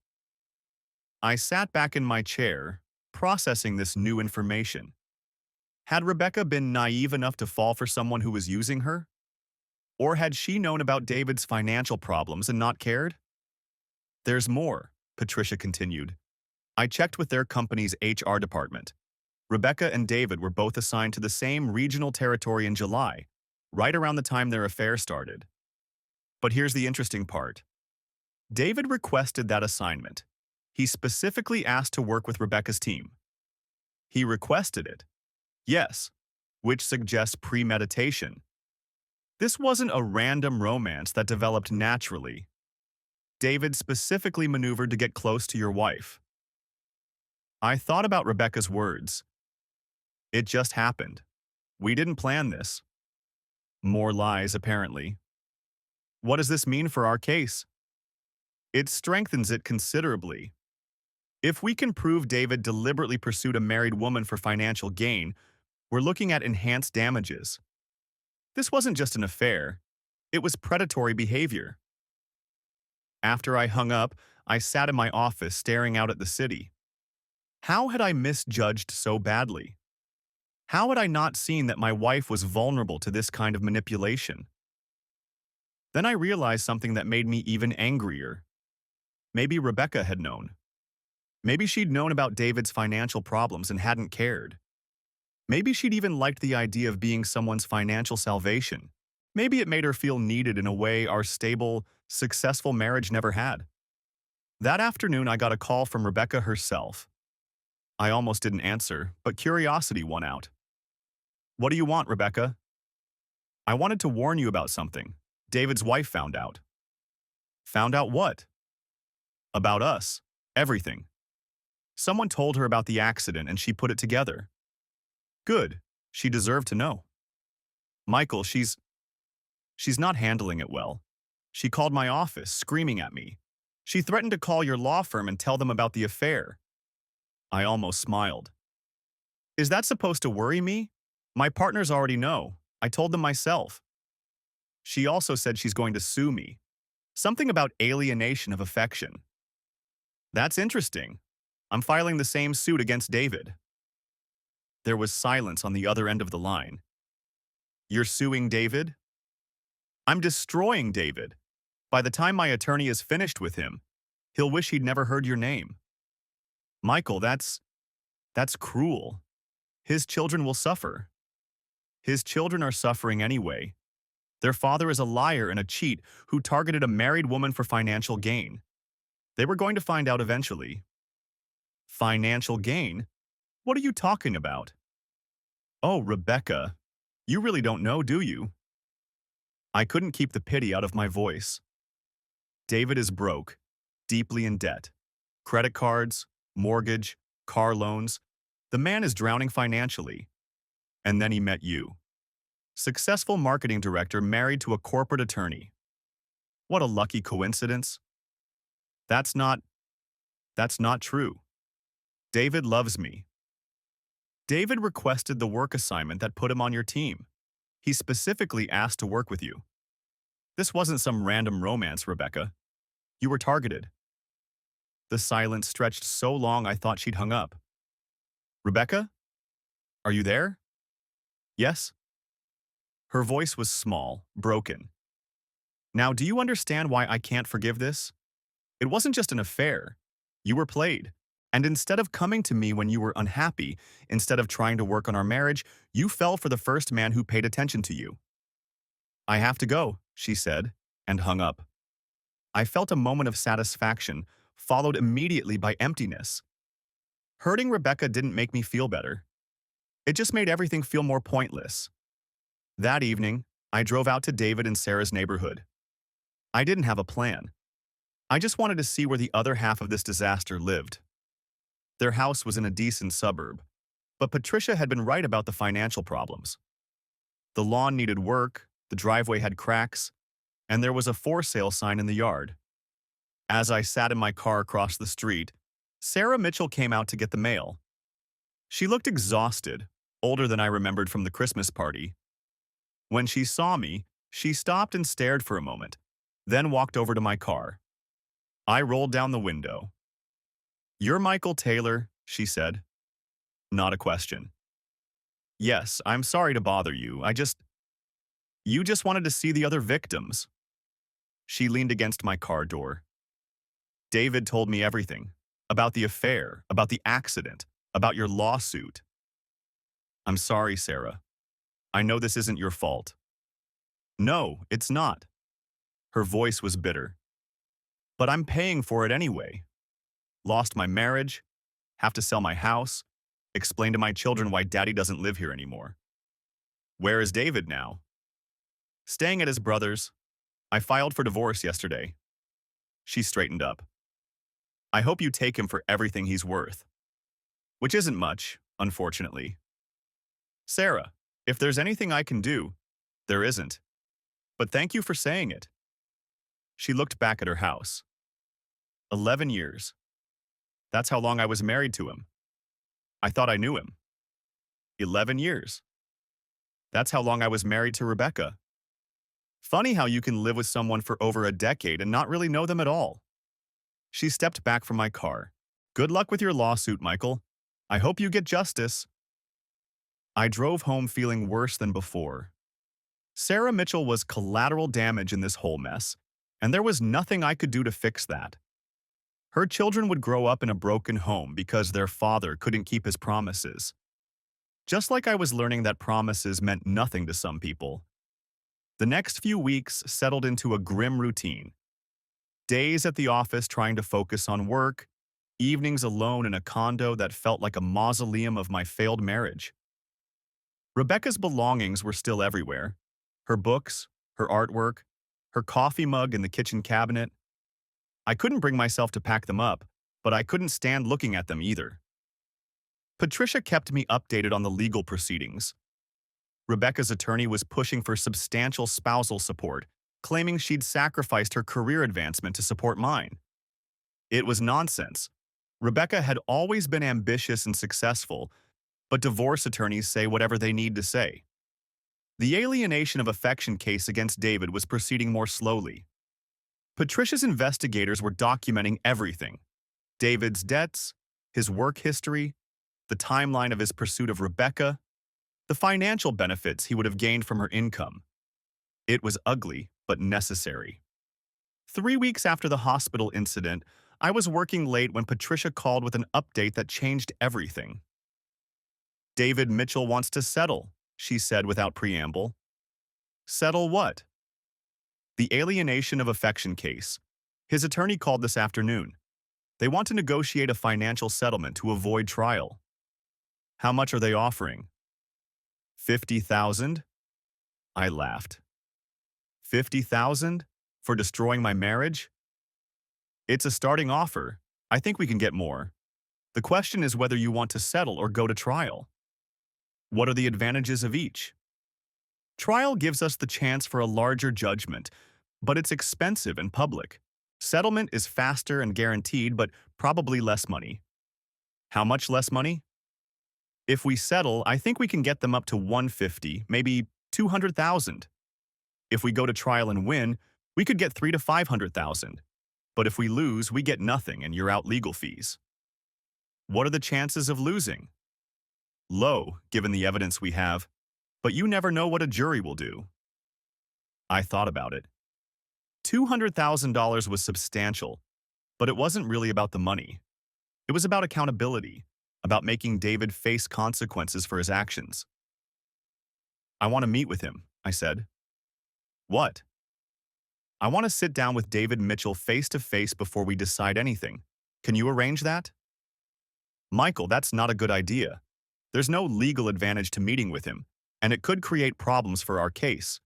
I sat back in my chair, processing this new information. Had Rebecca been naive enough to fall for someone who was using her? Or had she known about David's financial problems and not cared? There's more, Patricia continued. I checked with their company's HR department. Rebecca and David were both assigned to the same regional territory in July, right around the time their affair started. But here's the interesting part. David requested that assignment. He specifically asked to work with Rebecca's team. He requested it. Yes, which suggests premeditation. This wasn't a random romance that developed naturally. David specifically maneuvered to get close to your wife. I thought about Rebecca's words. It just happened. We didn't plan this. More lies, apparently. What does this mean for our case? It strengthens it considerably. If we can prove David deliberately pursued a married woman for financial gain, we're looking at enhanced damages. This wasn't just an affair. It was predatory behavior. After I hung up, I sat in my office staring out at the city. How had I misjudged so badly? How had I not seen that my wife was vulnerable to this kind of manipulation? Then I realized something that made me even angrier. Maybe Rebecca had known. Maybe she'd known about David's financial problems and hadn't cared. Maybe she'd even liked the idea of being someone's financial salvation. Maybe it made her feel needed in a way our stable, successful marriage never had. That afternoon, I got a call from Rebecca herself. I almost didn't answer, but curiosity won out. What do you want, Rebecca? I wanted to warn you about something. David's wife found out. Found out what? About us. Everything. Someone told her about the accident and she put it together. Good. She deserved to know. Michael, she's not handling it well. She called my office, screaming at me. She threatened to call your law firm and tell them about the affair. I almost smiled. Is that supposed to worry me? My partners already know. I told them myself. She also said she's going to sue me. Something about alienation of affection. That's interesting. I'm filing the same suit against David. There was silence on the other end of the line. You're suing David? I'm destroying David. By the time my attorney is finished with him, He'll wish he'd never heard your name. Michael, that's cruel. His children will suffer. His children are suffering anyway. Their father is a liar and a cheat who targeted a married woman for financial gain. They were going to find out eventually. Financial gain? What are you talking about? Oh, Rebecca, you really don't know, do you? I couldn't keep the pity out of my voice. David is broke, deeply in debt. Credit cards, mortgage, car loans. The man is drowning financially. And then he met you. Successful marketing director married to a corporate attorney. What a lucky coincidence. That's not true. David loves me. David requested the work assignment that put him on your team. He specifically asked to work with you. This wasn't some random romance, Rebecca. You were targeted. The silence stretched so long I thought she'd hung up. Rebecca? Are you there? Yes? Her voice was small, broken. Now, do you understand why I can't forgive this? It wasn't just an affair. You were played. And instead of coming to me when you were unhappy, instead of trying to work on our marriage, you fell for the first man who paid attention to you. I have to go, she said, and hung up. I felt a moment of satisfaction, followed immediately by emptiness. Hurting Rebecca didn't make me feel better. It just made everything feel more pointless. That evening, I drove out to David and Sarah's neighborhood. I didn't have a plan. I just wanted to see where the other half of this disaster lived. Their house was in a decent suburb, but Patricia had been right about the financial problems. The lawn needed work, the driveway had cracks, and there was a for sale sign in the yard. As I sat in my car across the street, Sarah Mitchell came out to get the mail. She looked exhausted, older than I remembered from the Christmas party. When she saw me, she stopped and stared for a moment, then walked over to my car. I rolled down the window. "You're Michael Taylor," she said. Not a question. "Yes, I'm sorry to bother you. You just wanted to see the other victims." She leaned against my car door. "David told me everything. About the affair, about the accident, about your lawsuit." "I'm sorry, Sarah. I know this isn't your fault." "No, it's not." Her voice was bitter. "But I'm paying for it anyway. Lost my marriage, have to sell my house, explain to my children why Daddy doesn't live here anymore." "Where is David now?" "Staying at his brother's. I filed for divorce yesterday." She straightened up. "I hope you take him for everything he's worth." Which isn't much, unfortunately. "Sarah, if there's anything I can do," "There isn't. But thank you for saying it." She looked back at her house. 11 years. That's how long I was married to him. I thought I knew him. 11 years. That's how long I was married to Rebecca. Funny how you can live with someone for over a decade and not really know them at all. She stepped back from my car. "Good luck with your lawsuit, Michael. I hope you get justice." I drove home feeling worse than before. Sarah Mitchell was collateral damage in this whole mess, and there was nothing I could do to fix that. Her children would grow up in a broken home because their father couldn't keep his promises. Just like I was learning that promises meant nothing to some people. The next few weeks settled into a grim routine. Days at the office trying to focus on work, evenings alone in a condo that felt like a mausoleum of my failed marriage. Rebecca's belongings were still everywhere. Her books, her artwork, her coffee mug in the kitchen cabinet. I couldn't bring myself to pack them up, but I couldn't stand looking at them either. Patricia kept me updated on the legal proceedings. Rebecca's attorney was pushing for substantial spousal support, claiming she'd sacrificed her career advancement to support mine. It was nonsense. Rebecca had always been ambitious and successful, but divorce attorneys say whatever they need to say. The alienation of affection case against David was proceeding more slowly. Patricia's investigators were documenting everything: David's debts, his work history, the timeline of his pursuit of Rebecca, the financial benefits he would have gained from her income. It was ugly, but necessary. 3 weeks after the hospital incident, I was working late when Patricia called with an update that changed everything. David Mitchell wants to settle, she said without preamble. Settle what? The alienation of affection case. His attorney called this afternoon. They want to negotiate a financial settlement to avoid trial. How much are they offering? 50,000? I laughed. 50,000? For destroying my marriage? It's a starting offer. I think we can get more. The question is whether you want to settle or go to trial. What are the advantages of each? Trial gives us the chance for a larger judgment, but it's expensive and public. Settlement is faster and guaranteed, but probably less money. How much less money? If we settle, I think we can get them up to 150, maybe 200,000. If we go to trial and win, we could get 3 to 500,000. But if we lose, we get nothing and you're out legal fees. What are the chances of losing? Low, given the evidence we have, but you never know what a jury will do. I thought about it. $200,000 was substantial, but it wasn't really about the money. It was about accountability, about making David face consequences for his actions. I want to meet with him, I said. What? I want to sit down with David Mitchell face to face before we decide anything. Can you arrange that? Michael, that's not a good idea. There's no legal advantage to meeting with him, and it could create problems for our case.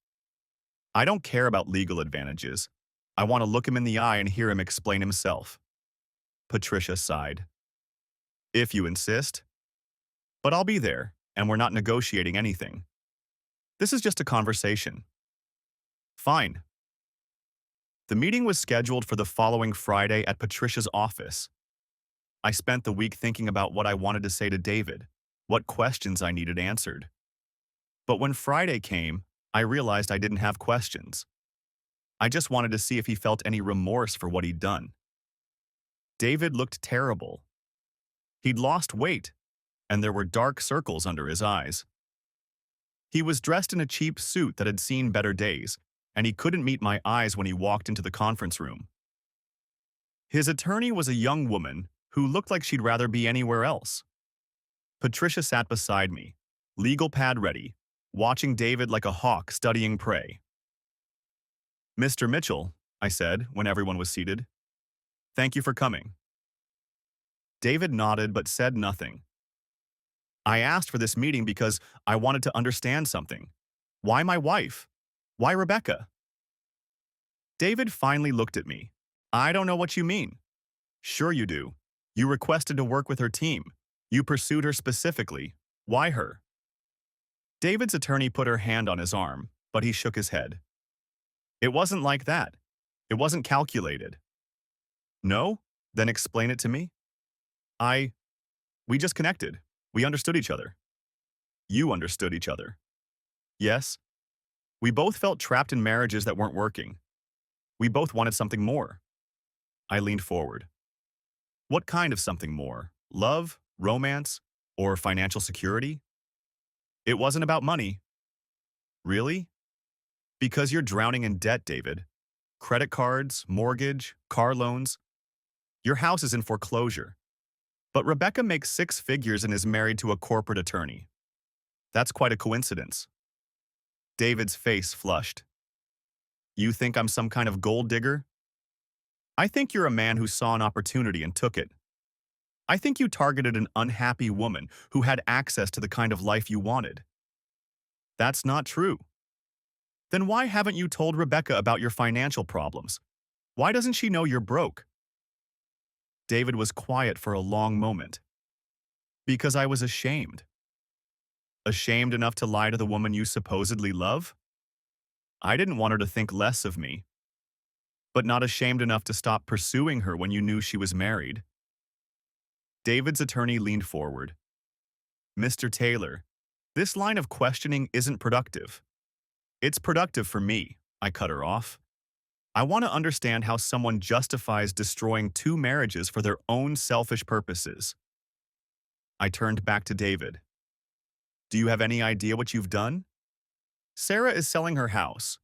I don't care about legal advantages. I want to look him in the eye and hear him explain himself. Patricia sighed. If you insist. But I'll be there, and we're not negotiating anything. This is just a conversation. Fine. The meeting was scheduled for the following Friday at Patricia's office. I spent the week thinking about what I wanted to say to David, what questions I needed answered. But when Friday came, I realized I didn't have questions. I just wanted to see if he felt any remorse for what he'd done. David looked terrible. He'd lost weight, and there were dark circles under his eyes. He was dressed in a cheap suit that had seen better days, and he couldn't meet my eyes when he walked into the conference room. His attorney was a young woman who looked like she'd rather be anywhere else. Patricia sat beside me, legal pad ready, watching David like a hawk studying prey. Mr. Mitchell, I said when everyone was seated. Thank you for coming. David nodded but said nothing. I asked for this meeting because I wanted to understand something. Why my wife? Why Rebecca? David finally looked at me. I don't know what you mean. Sure you do. You requested to work with her team. You pursued her specifically. Why her? David's attorney put her hand on his arm, but he shook his head. It wasn't like that. It wasn't calculated. No? Then explain it to me. We just connected. We understood each other. You understood each other. Yes. We both felt trapped in marriages that weren't working. We both wanted something more. I leaned forward. What kind of something more? Love, romance, or financial security? It wasn't about money. Really? Because you're drowning in debt, David. Credit cards, mortgage, car loans. Your house is in foreclosure. But Rebecca makes 6 figures and is married to a corporate attorney. That's quite a coincidence. David's face flushed. You think I'm some kind of gold digger? I think you're a man who saw an opportunity and took it. I think you targeted an unhappy woman who had access to the kind of life you wanted. That's not true. Then why haven't you told Rebecca about your financial problems? Why doesn't she know you're broke? David was quiet for a long moment. Because I was ashamed. Ashamed enough to lie to the woman you supposedly love? I didn't want her to think less of me. But not ashamed enough to stop pursuing her when you knew she was married. David's attorney leaned forward. Mr. Taylor, this line of questioning isn't productive. It's productive for me, I cut her off. I want to understand how someone justifies destroying 2 marriages for their own selfish purposes. I turned back to David. Do you have any idea what you've done? Sarah is selling her house.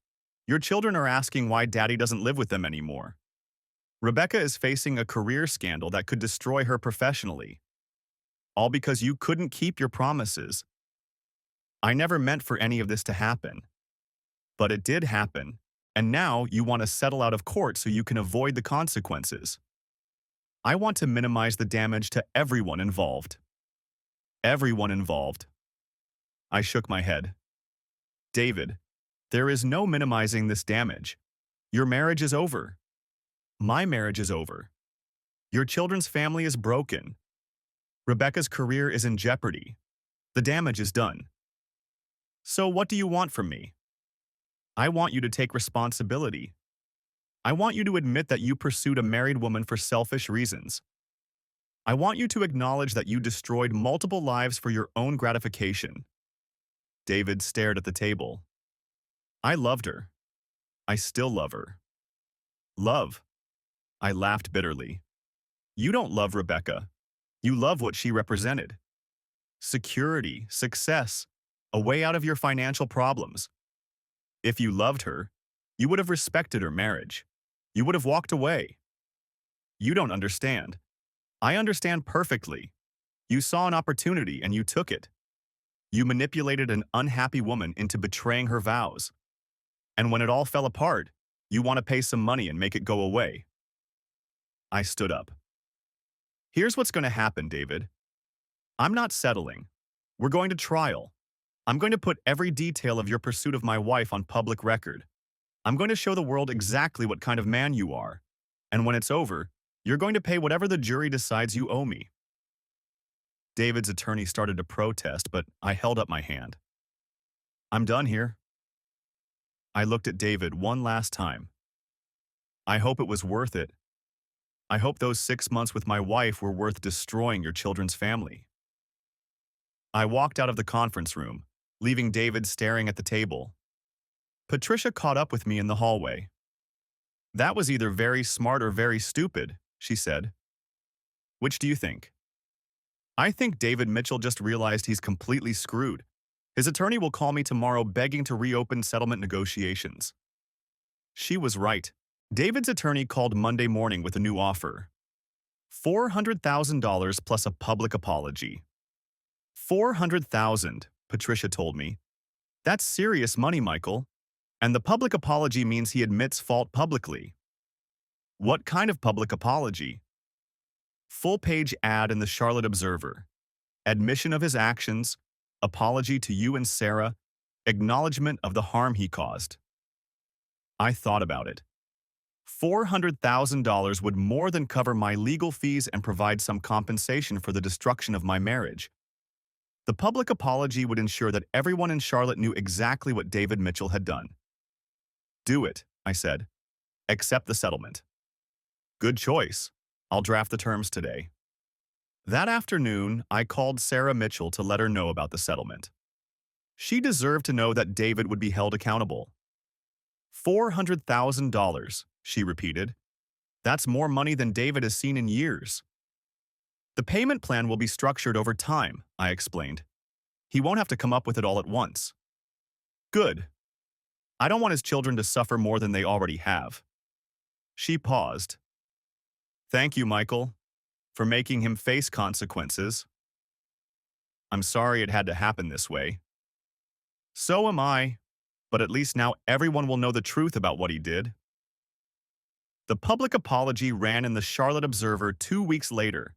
Your children are asking why Daddy doesn't live with them anymore. Rebecca is facing a career scandal that could destroy her professionally, all because you couldn't keep your promises. I never meant for any of this to happen, but it did happen, and now you want to settle out of court so you can avoid the consequences. I want to minimize the damage to everyone involved. Everyone involved. I shook my head. David, there is no minimizing this damage. Your marriage is over. My marriage is over. Your children's family is broken. Rebecca's career is in jeopardy. The damage is done. So what do you want from me? I want you to take responsibility. I want you to admit that you pursued a married woman for selfish reasons. I want you to acknowledge that you destroyed multiple lives for your own gratification. David stared at the table. I loved her. I still love her. Love? I laughed bitterly. You don't love Rebecca. You love what she represented. Security, success, a way out of your financial problems. If you loved her, you would have respected her marriage. You would have walked away. You don't understand. I understand perfectly. You saw an opportunity and you took it. You manipulated an unhappy woman into betraying her vows. And when it all fell apart, you want to pay some money and make it go away. I stood up. Here's what's going to happen, David. I'm not settling. We're going to trial. I'm going to put every detail of your pursuit of my wife on public record. I'm going to show the world exactly what kind of man you are. And when it's over, you're going to pay whatever the jury decides you owe me. David's attorney started to protest, but I held up my hand. I'm done here. I looked at David one last time. I hope it was worth it. I hope those 6 months with my wife were worth destroying your children's family. I walked out of the conference room, leaving David staring at the table. Patricia caught up with me in the hallway. That was either very smart or very stupid, she said. Which do you think? I think David Mitchell just realized he's completely screwed. His attorney will call me tomorrow begging to reopen settlement negotiations. She was right. David's attorney called Monday morning with a new offer. $400,000 plus a public apology. $400,000, Patricia told me. That's serious money, Michael. And the public apology means he admits fault publicly. What kind of public apology? Full-page ad in the Charlotte Observer. Admission of his actions, apology to you and Sarah, acknowledgement of the harm he caused. I thought about it. $400,000 would more than cover my legal fees and provide some compensation for the destruction of my marriage. The public apology would ensure that everyone in Charlotte knew exactly what David Mitchell had done. Do it, I said. Accept the settlement. Good choice. I'll draft the terms today. That afternoon, I called Sarah Mitchell to let her know about the settlement. She deserved to know that David would be held accountable. $400,000, she repeated. That's more money than David has seen in years. The payment plan will be structured over time, I explained. He won't have to come up with it all at once. Good. I don't want his children to suffer more than they already have. She paused. Thank you, Michael, for making him face consequences. I'm sorry it had to happen this way. So am I, but at least now everyone will know the truth about what he did. The public apology ran in the Charlotte Observer 2 weeks later.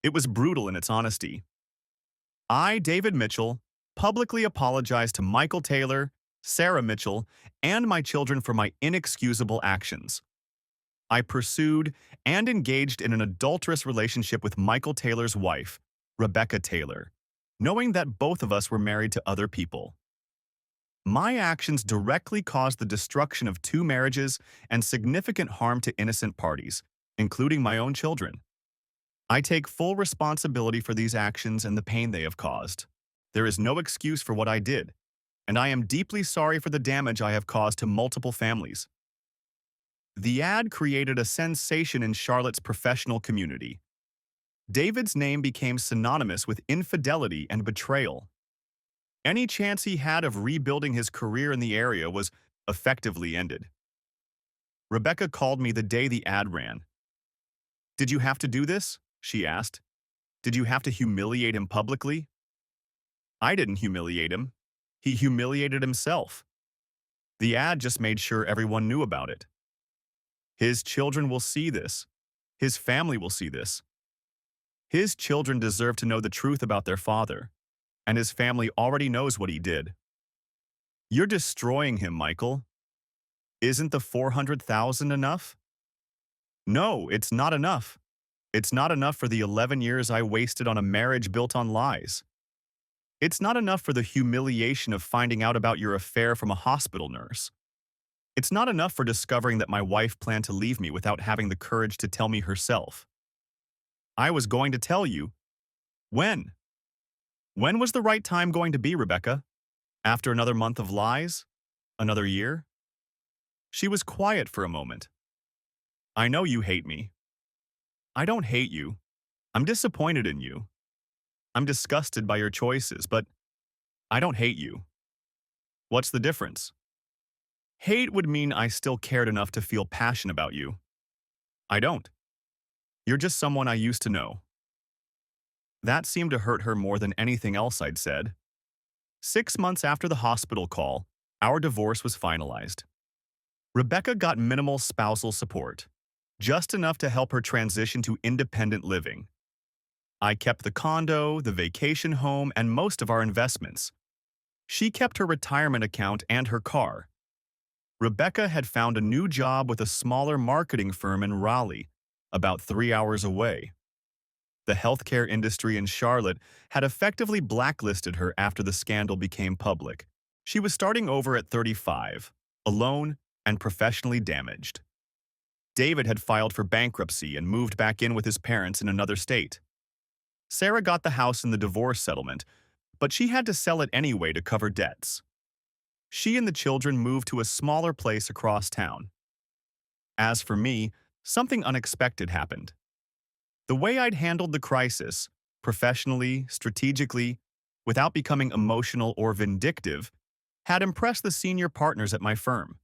It was brutal in its honesty. I, David Mitchell, publicly apologized to Michael Taylor, Sarah Mitchell, and my children for my inexcusable actions. I pursued and engaged in an adulterous relationship with Michael Taylor's wife, Rebecca Taylor, knowing that both of us were married to other people. My actions directly caused the destruction of 2 marriages and significant harm to innocent parties, including my own children. I take full responsibility for these actions and the pain they have caused. There is no excuse for what I did, and I am deeply sorry for the damage I have caused to multiple families. The ad created a sensation in Charlotte's professional community. David's name became synonymous with infidelity and betrayal. Any chance he had of rebuilding his career in the area was effectively ended. Rebecca called me the day the ad ran. Did you have to do this? She asked. Did you have to humiliate him publicly? I didn't humiliate him. He humiliated himself. The ad just made sure everyone knew about it. His children will see this. His family will see this. His children deserve to know the truth about their father, and his family already knows what he did. You're destroying him, Michael. Isn't the 400,000 enough? No, it's not enough. It's not enough for the 11 years I wasted on a marriage built on lies. It's not enough for the humiliation of finding out about your affair from a hospital nurse. It's not enough for discovering that my wife planned to leave me without having the courage to tell me herself. I was going to tell you. When? When was the right time going to be, Rebecca? After another month of lies? Another year? She was quiet for a moment. I know you hate me. I don't hate you. I'm disappointed in you. I'm disgusted by your choices, but I don't hate you. What's the difference? Hate would mean I still cared enough to feel passion about you. I don't. You're just someone I used to know. That seemed to hurt her more than anything else I'd said. 6 months after the hospital call, our divorce was finalized. Rebecca got minimal spousal support, just enough to help her transition to independent living. I kept the condo, the vacation home, and most of our investments. She kept her retirement account and her car. Rebecca had found a new job with a smaller marketing firm in Raleigh, about 3 hours away. The healthcare industry in Charlotte had effectively blacklisted her after the scandal became public. She was starting over at 35, alone and professionally damaged. David had filed for bankruptcy and moved back in with his parents in another state. Sarah got the house in the divorce settlement, but she had to sell it anyway to cover debts. She and the children moved to a smaller place across town. As for me, something unexpected happened. The way I'd handled the crisis, professionally, strategically, without becoming emotional or vindictive, had impressed the senior partners at my firm.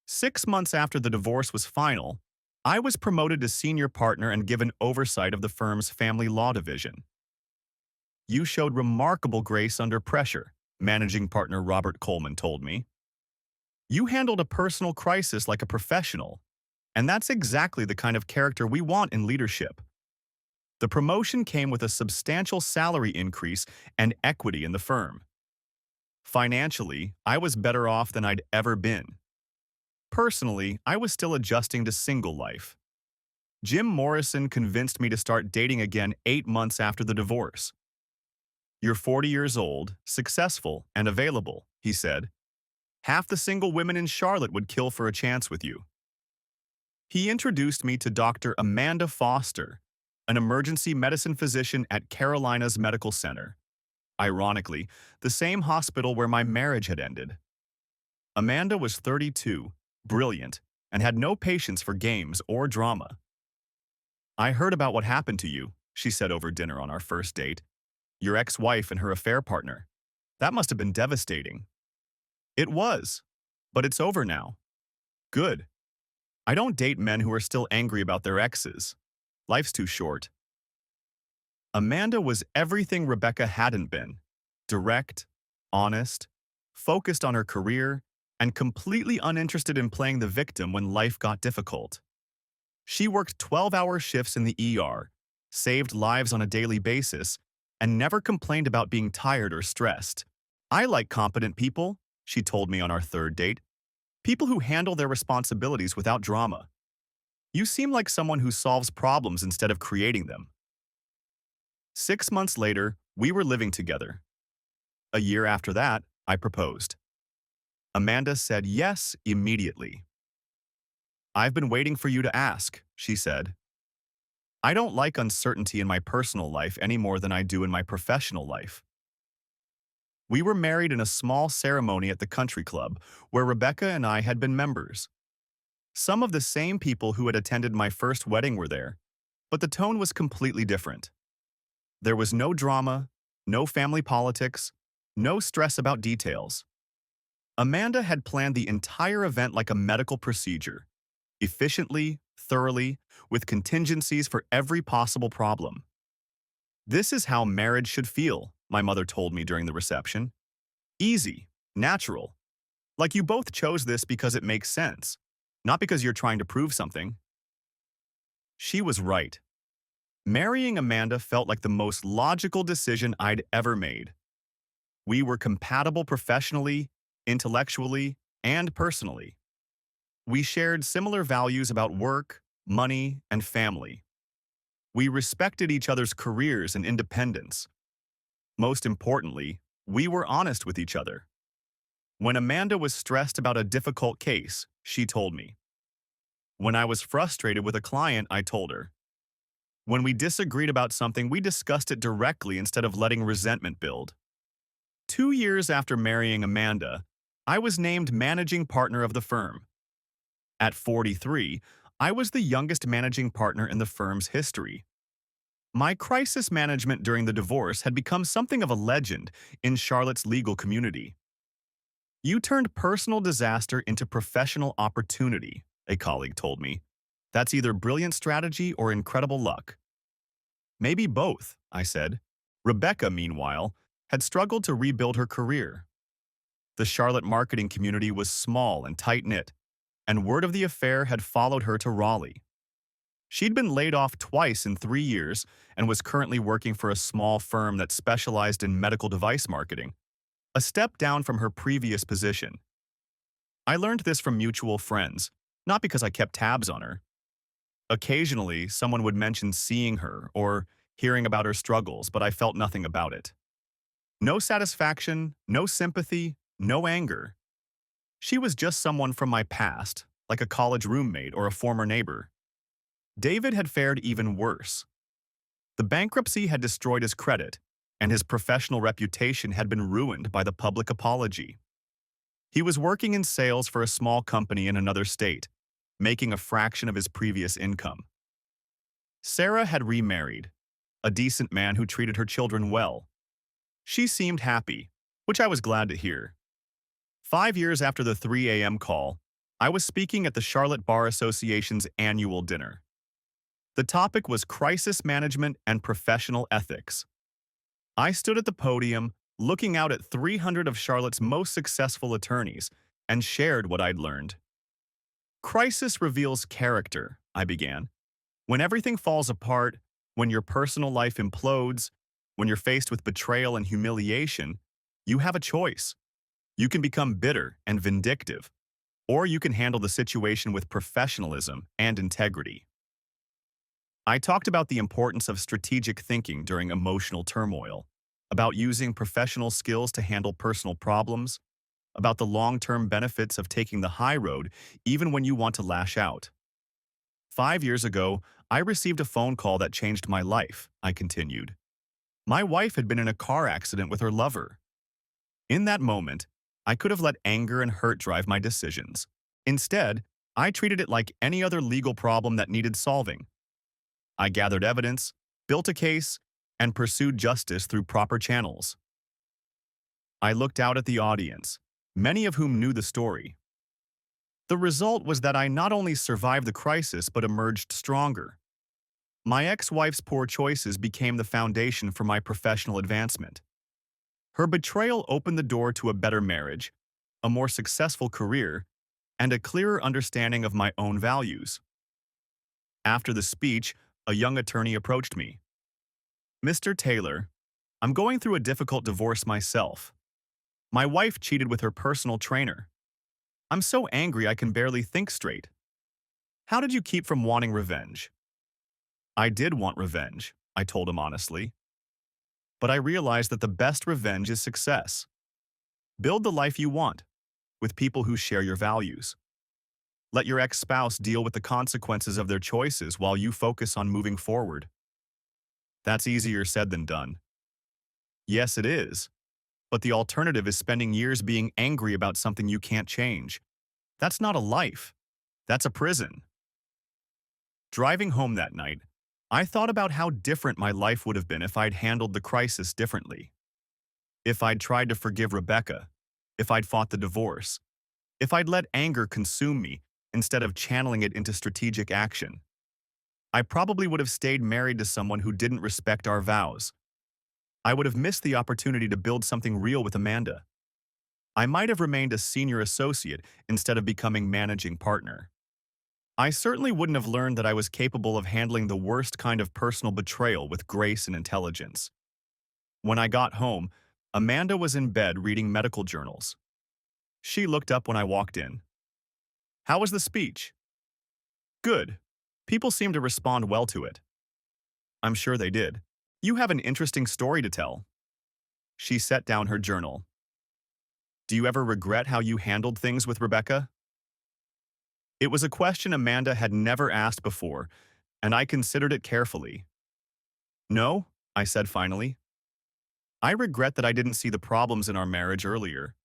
6 months after the divorce was final, I was promoted to senior partner and given oversight of the firm's family law division. You showed remarkable grace under pressure, managing partner Robert Coleman told me. You handled a personal crisis like a professional, and that's exactly the kind of character we want in leadership. The promotion came with a substantial salary increase and equity in the firm. Financially, I was better off than I'd ever been. Personally, I was still adjusting to single life. Jim Morrison convinced me to start dating again 8 months after the divorce. You're 40 years old, successful, and available, he said. Half the single women in Charlotte would kill for a chance with you. He introduced me to Dr. Amanda Foster, an emergency medicine physician at Carolina's Medical Center. Ironically, the same hospital where my marriage had ended. Amanda was 32, brilliant, and had no patience for games or drama. I heard about what happened to you, she said over dinner on our first date. Your ex-wife and her affair partner. That must have been devastating. It was, but it's over now. Good. I don't date men who are still angry about their exes. Life's too short. Amanda was everything Rebecca hadn't been. Direct, honest, focused on her career, and completely uninterested in playing the victim when life got difficult. She worked 12-hour shifts in the ER, saved lives on a daily basis, and never complained about being tired or stressed. I like competent people, she told me on our third date. People who handle their responsibilities without drama. You seem like someone who solves problems instead of creating them. 6 months later, we were living together. A year after that, I proposed. Amanda said yes immediately. I've been waiting for you to ask, she said. I don't like uncertainty in my personal life any more than I do in my professional life. We were married in a small ceremony at the country club where Rebecca and I had been members. Some of the same people who had attended my first wedding were there, but the tone was completely different. There was no drama, no family politics, no stress about details. Amanda had planned the entire event like a medical procedure, efficiently, thoroughly, with contingencies for every possible problem. This is how marriage should feel, my mother told me during the reception. Easy, natural. Like you both chose this because it makes sense, not because you're trying to prove something. She was right. Marrying Amanda felt like the most logical decision I'd ever made. We were compatible professionally, intellectually, and personally. We shared similar values about work, money, and family. We respected each other's careers and independence. Most importantly, we were honest with each other. When Amanda was stressed about a difficult case, she told me. When I was frustrated with a client, I told her. When we disagreed about something, we discussed it directly instead of letting resentment build. 2 years after marrying Amanda, I was named managing partner of the firm. At 43, I was the youngest managing partner in the firm's history. My crisis management during the divorce had become something of a legend in Charlotte's legal community. You turned personal disaster into professional opportunity, a colleague told me. That's either brilliant strategy or incredible luck. Maybe both, I said. Rebecca, meanwhile, had struggled to rebuild her career. The Charlotte marketing community was small and tight-knit, and word of the affair had followed her to Raleigh. She'd been laid off twice in 3 years and was currently working for a small firm that specialized in medical device marketing, a step down from her previous position. I learned this from mutual friends, not because I kept tabs on her. Occasionally, someone would mention seeing her or hearing about her struggles, but I felt nothing about it. No satisfaction, no sympathy, no anger. She was just someone from my past, like a college roommate or a former neighbor. David had fared even worse. The bankruptcy had destroyed his credit, and his professional reputation had been ruined by the public apology. He was working in sales for a small company in another state, making a fraction of his previous income. Sarah had remarried, a decent man who treated her children well. She seemed happy, which I was glad to hear. 5 years after the 3 a.m. call, I was speaking at the Charlotte Bar Association's annual dinner. The topic was crisis management and professional ethics. I stood at the podium, looking out at 300 of Charlotte's most successful attorneys, and shared what I'd learned. Crisis reveals character, I began. When everything falls apart, when your personal life implodes, when you're faced with betrayal and humiliation, you have a choice. You can become bitter and vindictive, or you can handle the situation with professionalism and integrity. I talked about the importance of strategic thinking during emotional turmoil, about using professional skills to handle personal problems, about the long-term benefits of taking the high road even when you want to lash out. 5 years ago, I received a phone call that changed my life, I continued. My wife had been in a car accident with her lover. In that moment, I could have let anger and hurt drive my decisions. Instead, I treated it like any other legal problem that needed solving. I gathered evidence, built a case, and pursued justice through proper channels. I looked out at the audience, many of whom knew the story. The result was that I not only survived the crisis but emerged stronger. My ex-wife's poor choices became the foundation for my professional advancement. Her betrayal opened the door to a better marriage, a more successful career, and a clearer understanding of my own values. After the speech, a young attorney approached me. Mr. Taylor, I'm going through a difficult divorce myself. My wife cheated with her personal trainer. I'm so angry I can barely think straight. How did you keep from wanting revenge? I did want revenge, I told him honestly. But I realized that the best revenge is success. Build the life you want, with people who share your values. Let your ex-spouse deal with the consequences of their choices while you focus on moving forward. That's easier said than done. Yes, it is. But the alternative is spending years being angry about something you can't change. That's not a life. That's a prison. Driving home that night, I thought about how different my life would have been if I'd handled the crisis differently. If I'd tried to forgive Rebecca, if I'd fought the divorce, if I'd let anger consume me instead of channeling it into strategic action. I probably would have stayed married to someone who didn't respect our vows. I would have missed the opportunity to build something real with Amanda. I might have remained a senior associate instead of becoming managing partner. I certainly wouldn't have learned that I was capable of handling the worst kind of personal betrayal with grace and intelligence. When I got home, Amanda was in bed reading medical journals. She looked up when I walked in. "How was the speech?" "Good. People seem to respond well to it." "I'm sure they did. You have an interesting story to tell." She set down her journal. "Do you ever regret how you handled things with Rebecca?" It was a question Amanda had never asked before, and I considered it carefully. "No," I said finally. "I regret that I didn't see the problems in our marriage earlier.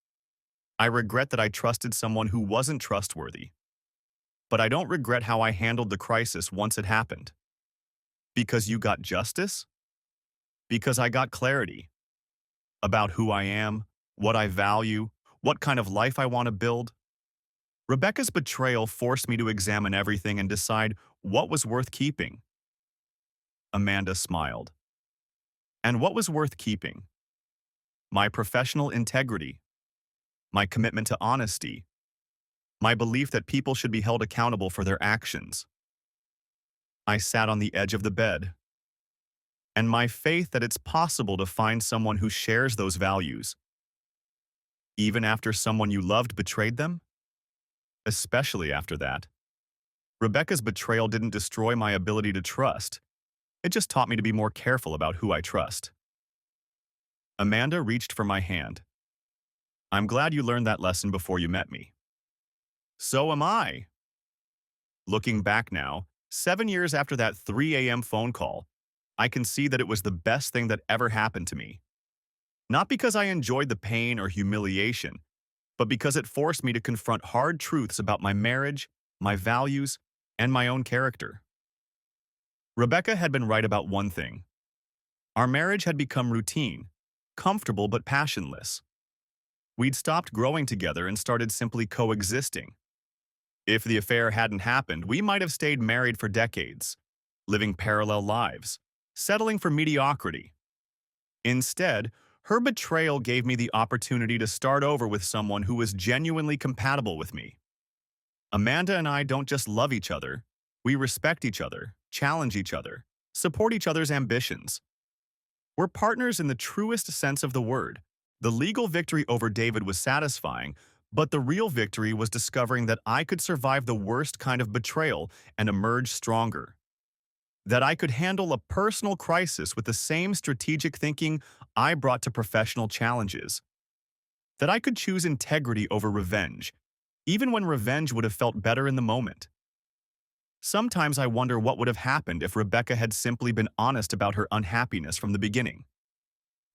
I regret that I trusted someone who wasn't trustworthy. But I don't regret how I handled the crisis once it happened." "Because you got justice?" "Because I got clarity about who I am, what I value, what kind of life I want to build. Rebecca's betrayal forced me to examine everything and decide what was worth keeping." Amanda smiled. "And what was worth keeping?" "My professional integrity, my commitment to honesty, my belief that people should be held accountable for their actions." I sat on the edge of the bed. "And my faith that it's possible to find someone who shares those values, even after someone you loved betrayed them?" "Especially after that. Rebecca's betrayal didn't destroy my ability to trust. It just taught me to be more careful about who I trust." Amanda reached for my hand. "I'm glad you learned that lesson before you met me." "So am I." Looking back now, 7 years after that 3 a.m. phone call, I can see that it was the best thing that ever happened to me. Not because I enjoyed the pain or humiliation, but because it forced me to confront hard truths about my marriage, my values, and my own character. Rebecca had been right about one thing. Our marriage had become routine, comfortable but passionless. We'd stopped growing together and started simply coexisting. If the affair hadn't happened, we might have stayed married for decades, living parallel lives, settling for mediocrity. Instead, her betrayal gave me the opportunity to start over with someone who was genuinely compatible with me. Amanda and I don't just love each other, we respect each other, challenge each other, support each other's ambitions. We're partners in the truest sense of the word. The legal victory over David was satisfying, but the real victory was discovering that I could survive the worst kind of betrayal and emerge stronger. That I could handle a personal crisis with the same strategic thinking I brought to professional challenges. That I could choose integrity over revenge, even when revenge would have felt better in the moment. Sometimes I wonder what would have happened if Rebecca had simply been honest about her unhappiness from the beginning.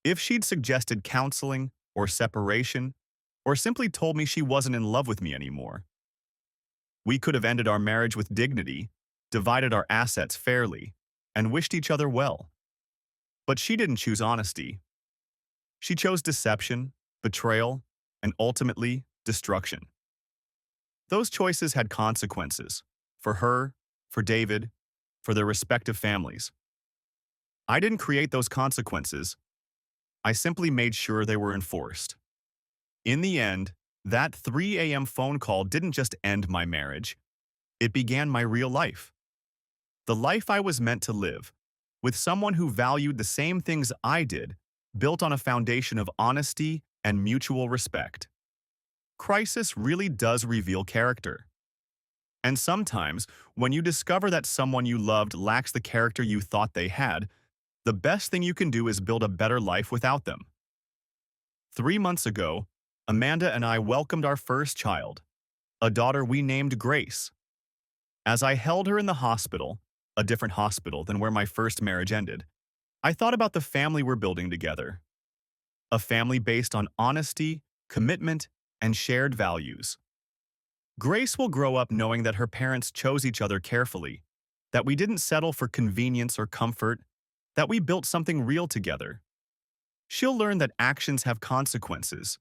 If she'd suggested counseling or separation, or simply told me she wasn't in love with me anymore. We could have ended our marriage with dignity, divided our assets fairly, and wished each other well. But she didn't choose honesty. She chose deception, betrayal, and ultimately, destruction. Those choices had consequences for her, for David, for their respective families. I didn't create those consequences. I simply made sure they were enforced. In the end, that 3 a.m. phone call didn't just end my marriage. It began my real life. The life I was meant to live, with someone who valued the same things I did, built on a foundation of honesty and mutual respect. Crisis really does reveal character. And sometimes, when you discover that someone you loved lacks the character you thought they had, the best thing you can do is build a better life without them. 3 months ago, Amanda and I welcomed our first child, a daughter we named Grace. As I held her in the hospital, a different hospital than where my first marriage ended, I thought about the family we're building together. A family based on honesty, commitment, and shared values. Grace will grow up knowing that her parents chose each other carefully, that we didn't settle for convenience or comfort, that we built something real together. She'll learn that actions have consequences,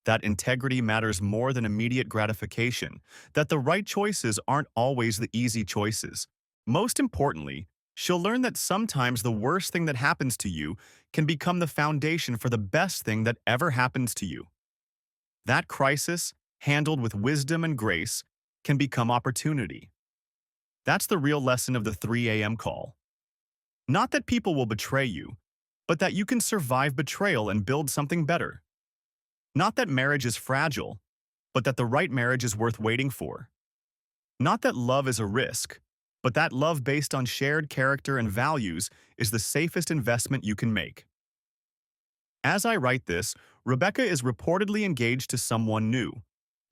that integrity matters more than immediate gratification, that the right choices aren't always the easy choices. Most importantly, she'll learn that sometimes the worst thing that happens to you can become the foundation for the best thing that ever happens to you. That crisis, handled with wisdom and grace, can become opportunity. That's the real lesson of the 3 a.m. call. Not that people will betray you, but that you can survive betrayal and build something better. Not that marriage is fragile, but that the right marriage is worth waiting for. Not that love is a risk, but that love based on shared character and values is the safest investment you can make. As I write this, Rebecca is reportedly engaged to someone new,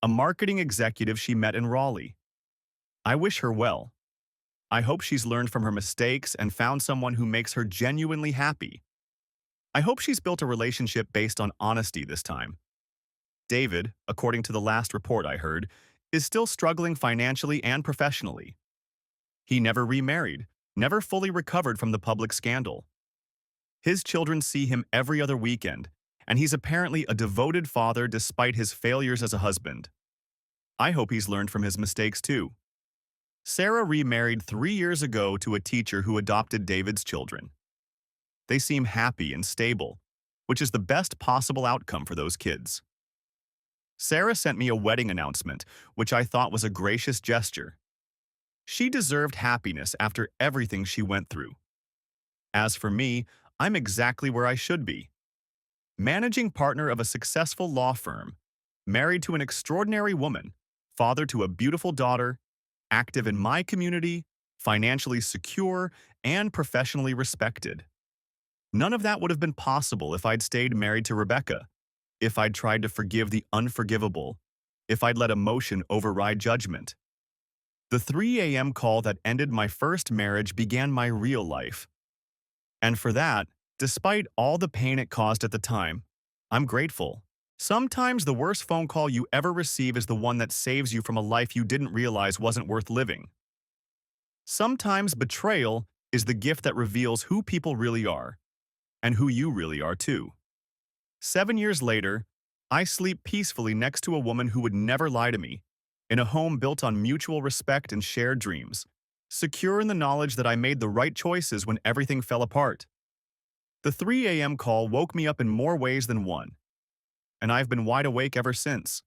a marketing executive she met in Raleigh. I wish her well. I hope she's learned from her mistakes and found someone who makes her genuinely happy. I hope she's built a relationship based on honesty this time. David, according to the last report I heard, is still struggling financially and professionally. He never remarried, never fully recovered from the public scandal. His children see him every other weekend, and he's apparently a devoted father despite his failures as a husband. I hope he's learned from his mistakes too. Sarah remarried 3 years ago to a teacher who adopted David's children. They seem happy and stable, which is the best possible outcome for those kids. Sarah sent me a wedding announcement, which I thought was a gracious gesture. She deserved happiness after everything she went through. As for me, I'm exactly where I should be. Managing partner of a successful law firm, married to an extraordinary woman, father to a beautiful daughter, active in my community, financially secure, and professionally respected. None of that would have been possible if I'd stayed married to Rebecca, if I'd tried to forgive the unforgivable, if I'd let emotion override judgment. The 3 a.m. call that ended my first marriage began my real life. And for that, despite all the pain it caused at the time, I'm grateful. Sometimes the worst phone call you ever receive is the one that saves you from a life you didn't realize wasn't worth living. Sometimes betrayal is the gift that reveals who people really are, and who you really are too. 7 years later, I sleep peacefully next to a woman who would never lie to me, in a home built on mutual respect and shared dreams, secure in the knowledge that I made the right choices when everything fell apart. The 3 a.m. call woke me up in more ways than one, and I've been wide awake ever since.